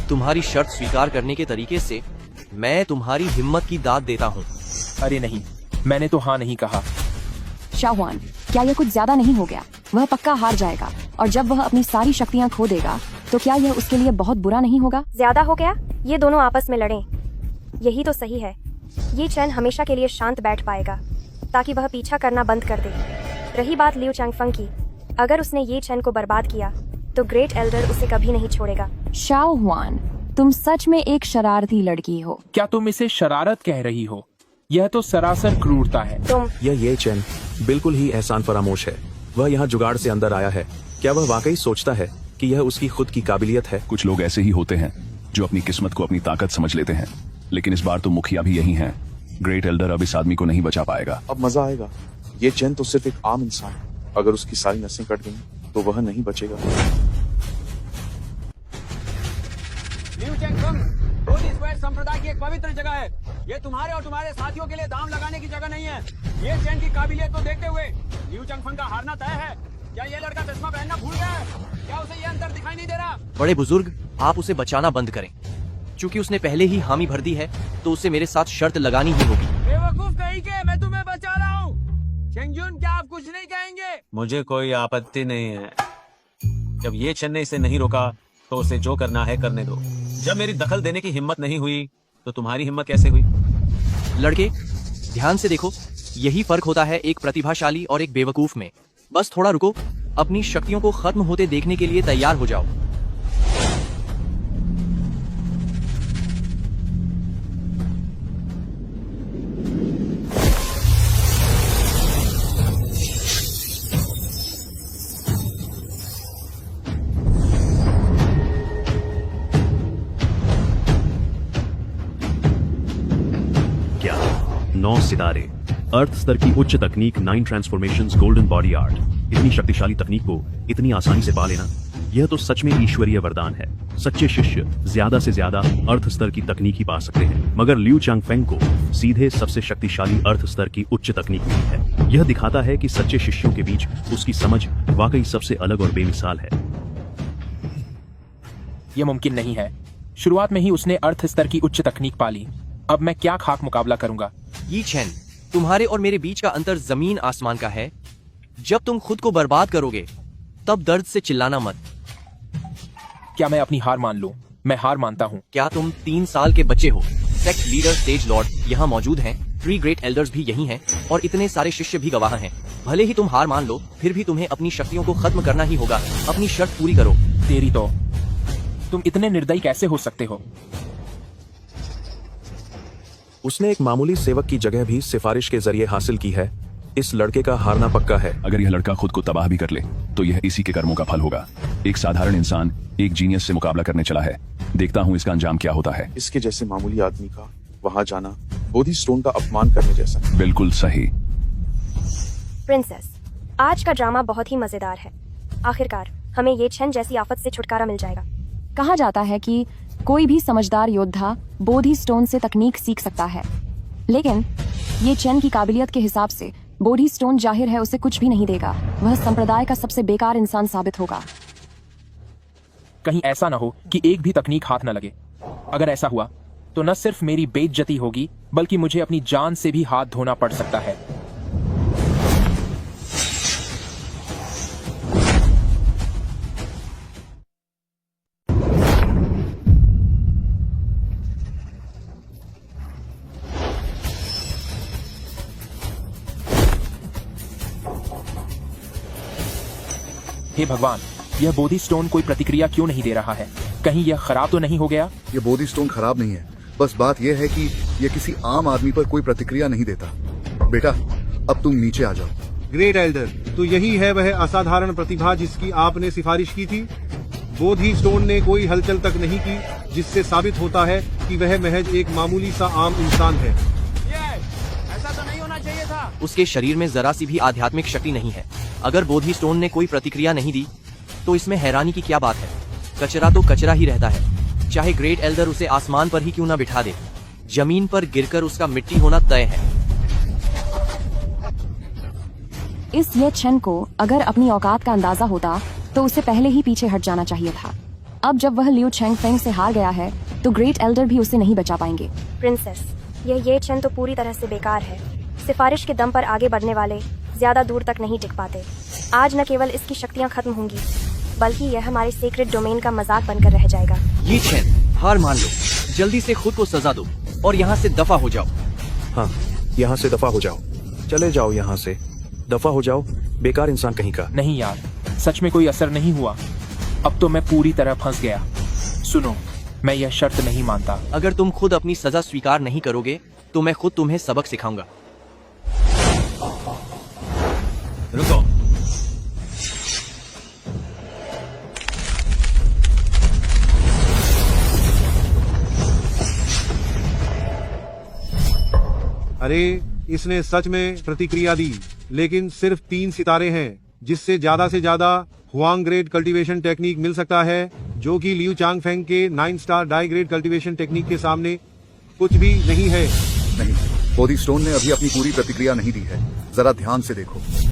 Speaker 15: तुम्हारी शर्त स्वीकार करने के तरीके से मैं तुम्हारी हिम्मत की दाद देता हूँ।
Speaker 5: अरे नहीं, मैंने तो हाँ नहीं कहा।
Speaker 6: शाहवान, क्या यह कुछ ज्यादा नहीं हो गया? वह पक्का हार जाएगा और जब वह अपनी सारी शक्तियां खो देगा तो क्या यह उसके लिए बहुत बुरा नहीं होगा?
Speaker 7: ज्यादा हो गया? ये दोनों आपस में लड़ें, यही तो सही है। ये चैन हमेशा के लिए शांत बैठ पाएगा ताकि वह पीछा करना बंद कर दे। रही बात लियू चैंगफंग की, अगर उसने ये चैन को बर्बाद किया तो ग्रेट एल्डर उसे कभी नहीं छोड़ेगा।
Speaker 6: शाहवान, तुम सच में एक शरारती लड़की हो।
Speaker 5: क्या तुम इसे शरारत कह रही हो? यह तो सरासर क्रूरता है।
Speaker 11: ये चैन बिल्कुल ही एहसान फरामोश है। वह यहाँ जुगाड़ से अंदर आया है। क्या वह वाकई सोचता है कि यह उसकी खुद की काबिलियत है?
Speaker 2: कुछ लोग ऐसे ही होते हैं जो अपनी किस्मत को अपनी ताकत समझ लेते हैं, लेकिन इस बार तो मुखिया भी यही हैं। ग्रेट एल्डर अब इस आदमी को नहीं बचा पाएगा।
Speaker 11: अब मजा आएगा। ये चैन तो सिर्फ एक आम इंसान है। अगर उसकी सारी नसें कट गई तो वह नहीं बचेगा।
Speaker 1: लियू चैंगफंग, बोधि स्क्वायर संप्रदाय की एक पवित्र जगह है। ये तुम्हारे और तुम्हारे साथियों के लिए दाम लगाने की जगह नहीं है। ये चैन की काबिलियत को देखते हुए लियू चैंगफंग का हारना तय है। क्या ये लड़का चश्मा पहनना भूल गया है? क्या उसे ये अंतर दिखाई नहीं दे रहा?
Speaker 15: बड़े बुजुर्ग, आप उसे बचाना बंद करें। चूंकि उसने पहले ही हामी भर दी है तो उसे मेरे साथ शर्त लगानी ही होगी।
Speaker 1: बेवकूफ कहीं के, मैं तुम्हें बचा रहा हूँ। चेंगजुन, क्या आप कुछ नहीं कहेंगे?
Speaker 12: मुझे कोई आपत्ति नहीं है। जब ये चैन ने इसे नहीं रोका तो उसे जो करना है करने दो। जब मेरी दखल देने की हिम्मत नहीं हुई तो तुम्हारी हिम्मत कैसे हुई?
Speaker 15: लड़के, ध्यान से देखो, यही फर्क होता है एक प्रतिभाशाली और एक बेवकूफ में। बस थोड़ा रुको, अपनी शक्तियों को खत्म होते देखने के लिए तैयार हो जाओ।
Speaker 9: क्या 9 सितारे, अर्थ स्तर की उच्च तकनीक, 9 ट्रांसफॉर्मेशंस, गोल्डन बॉडी आर्ट। इतनी शक्तिशाली तकनीक को इतनी आसानी से पा लेना, यह तो सच में ईश्वरीय वरदान है। सच्चे शिष्य ज्यादा से ज्यादा अर्थ स्तर की तकनीक ही पा सकते हैं, मगर लियू चैंगफेंग को सीधे सबसे शक्तिशाली अर्थ स्तर की उच्च तकनीक मिली है। यह दिखाता है कि सच्चे शिष्यों के बीच उसकी समझ वाकई सबसे अलग और बेमिसाल है।
Speaker 5: यह मुमकिन नहीं है। शुरुआत में ही उसने अर्थ स्तर की उच्च तकनीक पाली। अब मैं क्या खाक मुकाबला करूंगा?
Speaker 15: ये चैन, तुम्हारे और मेरे बीच का अंतर जमीन आसमान का है। जब तुम खुद को बर्बाद करोगे तब दर्द से चिल्लाना मत।
Speaker 5: क्या मैं अपनी हार मान लूं? मैं हार मानता हूं।
Speaker 15: क्या तुम 3 साल के बच्चे हो? सेक्ट लीडर, स्टेज लॉर्ड यहाँ मौजूद हैं, 3 ग्रेट एल्डर्स भी यही हैं और इतने सारे शिष्य भी गवाह हैं। भले ही तुम हार मान लो, फिर भी तुम्हें अपनी शक्तियों को खत्म करना ही होगा। अपनी शर्त पूरी करो।
Speaker 5: तेरी तो, तुम इतने निर्दयी कैसे हो सकते हो?
Speaker 11: उसने एक मामूली सेवक की जगह भी सिफारिश के जरिए हासिल की है। इस लड़के का हारना पक्का है।
Speaker 2: अगर यह लड़का खुद को तबाह भी कर ले तो यह इसी के कर्मों का फल होगा। एक साधारण इंसान एक जीनियस से मुकाबला करने चला है। देखता हूँ इसका अंजाम क्या होता है।
Speaker 11: इसके जैसे मामूली आदमी का वहां जाना बोधि स्टोन का अपमान करने जैसा।
Speaker 2: बिल्कुल सही।
Speaker 7: प्रिंसेस, आज का ड्रामा बहुत ही मजेदार है। आखिरकार हमें ये छन जैसी आफत से छुटकारा मिल जाएगा।
Speaker 6: कहा जाता है कि कोई भी समझदार योद्धा बोधि स्टोन से तकनीक सीख सकता है, लेकिन ये चैन की काबिलियत के हिसाब से बोधि स्टोन जाहिर है उसे कुछ भी नहीं देगा। वह संप्रदाय का सबसे बेकार इंसान साबित होगा।
Speaker 5: कहीं ऐसा न हो कि एक भी तकनीक हाथ न लगे। अगर ऐसा हुआ तो न सिर्फ मेरी बेइज्जती होगी बल्कि मुझे अपनी जान से भी हाथ धोना पड़ सकता है। हे भगवान, यह बोधि स्टोन कोई प्रतिक्रिया क्यों नहीं दे रहा है? कहीं यह खराब तो नहीं हो गया?
Speaker 3: ये बोधि स्टोन खराब नहीं है, बस बात यह है कि यह किसी आम आदमी पर कोई प्रतिक्रिया नहीं देता। बेटा, अब तुम नीचे आ जाओ।
Speaker 4: ग्रेट एल्डर, तो यही है वह असाधारण प्रतिभा जिसकी आपने सिफारिश की थी। बोधि स्टोन ने कोई हलचल तक नहीं की, जिससे साबित होता है कि वह महज एक मामूली सा आम इंसान है।
Speaker 1: ऐसा तो नहीं होना चाहिए था।
Speaker 15: उसके शरीर में जरा सी भी आध्यात्मिक शक्ति नहीं है। अगर बोधि स्टोन ने कोई प्रतिक्रिया नहीं दी तो इसमें हैरानी की क्या बात है? कचरा तो कचरा ही रहता है, चाहे ग्रेट एल्डर उसे आसमान पर ही क्यों न बिठा दे, जमीन पर गिरकर उसका मिट्टी होना तय है।
Speaker 6: इस ये छन को अगर अपनी औकात का अंदाजा होता तो उसे पहले ही पीछे हट जाना चाहिए था। अब जब वह लियू चैंग फेंग से हार गया है तो ग्रेट एल्डर भी उसे नहीं बचा पाएंगे।
Speaker 7: प्रिंसेस, ये छन तो पूरी तरह से बेकार है। सिफारिश के दम पर आगे बढ़ने वाले ज्यादा दूर तक नहीं टिक पाते। आज न केवल इसकी शक्तियाँ खत्म होंगी, बल्कि यह हमारे सीक्रेट डोमेन का मजाक बनकर रह जाएगा।
Speaker 15: ये छन, हार मान लो, जल्दी से खुद को सजा दो और यहाँ से दफा हो जाओ।
Speaker 10: हाँ, यहाँ से दफा हो जाओ, चले जाओ यहाँ से, दफा हो जाओ, बेकार इंसान कहीं का।
Speaker 5: नहीं यार, सच में कोई असर नहीं हुआ। अब तो मैं पूरी तरह फंस गया। सुनो, मैं यह शर्त नहीं मानता।
Speaker 15: अगर तुम खुद अपनी सजा स्वीकार नहीं करोगे तो मैं खुद तुम्हें सबक सिखाऊंगा।
Speaker 12: रुको।
Speaker 4: अरे, इसने सच में प्रतिक्रिया दी, लेकिन सिर्फ 3 सितारे हैं, जिससे ज्यादा से ज्यादा हुआंग ग्रेड कल्टीवेशन टेक्निक मिल सकता है, जो कि लियू चांग फेंग के 9 स्टार डाई ग्रेड कल्टीवेशन टेक्निक के सामने कुछ भी नहीं है।
Speaker 3: नहीं, बोधि स्टोन ने अभी अपनी पूरी प्रतिक्रिया नहीं दी है, जरा ध्यान से देखो।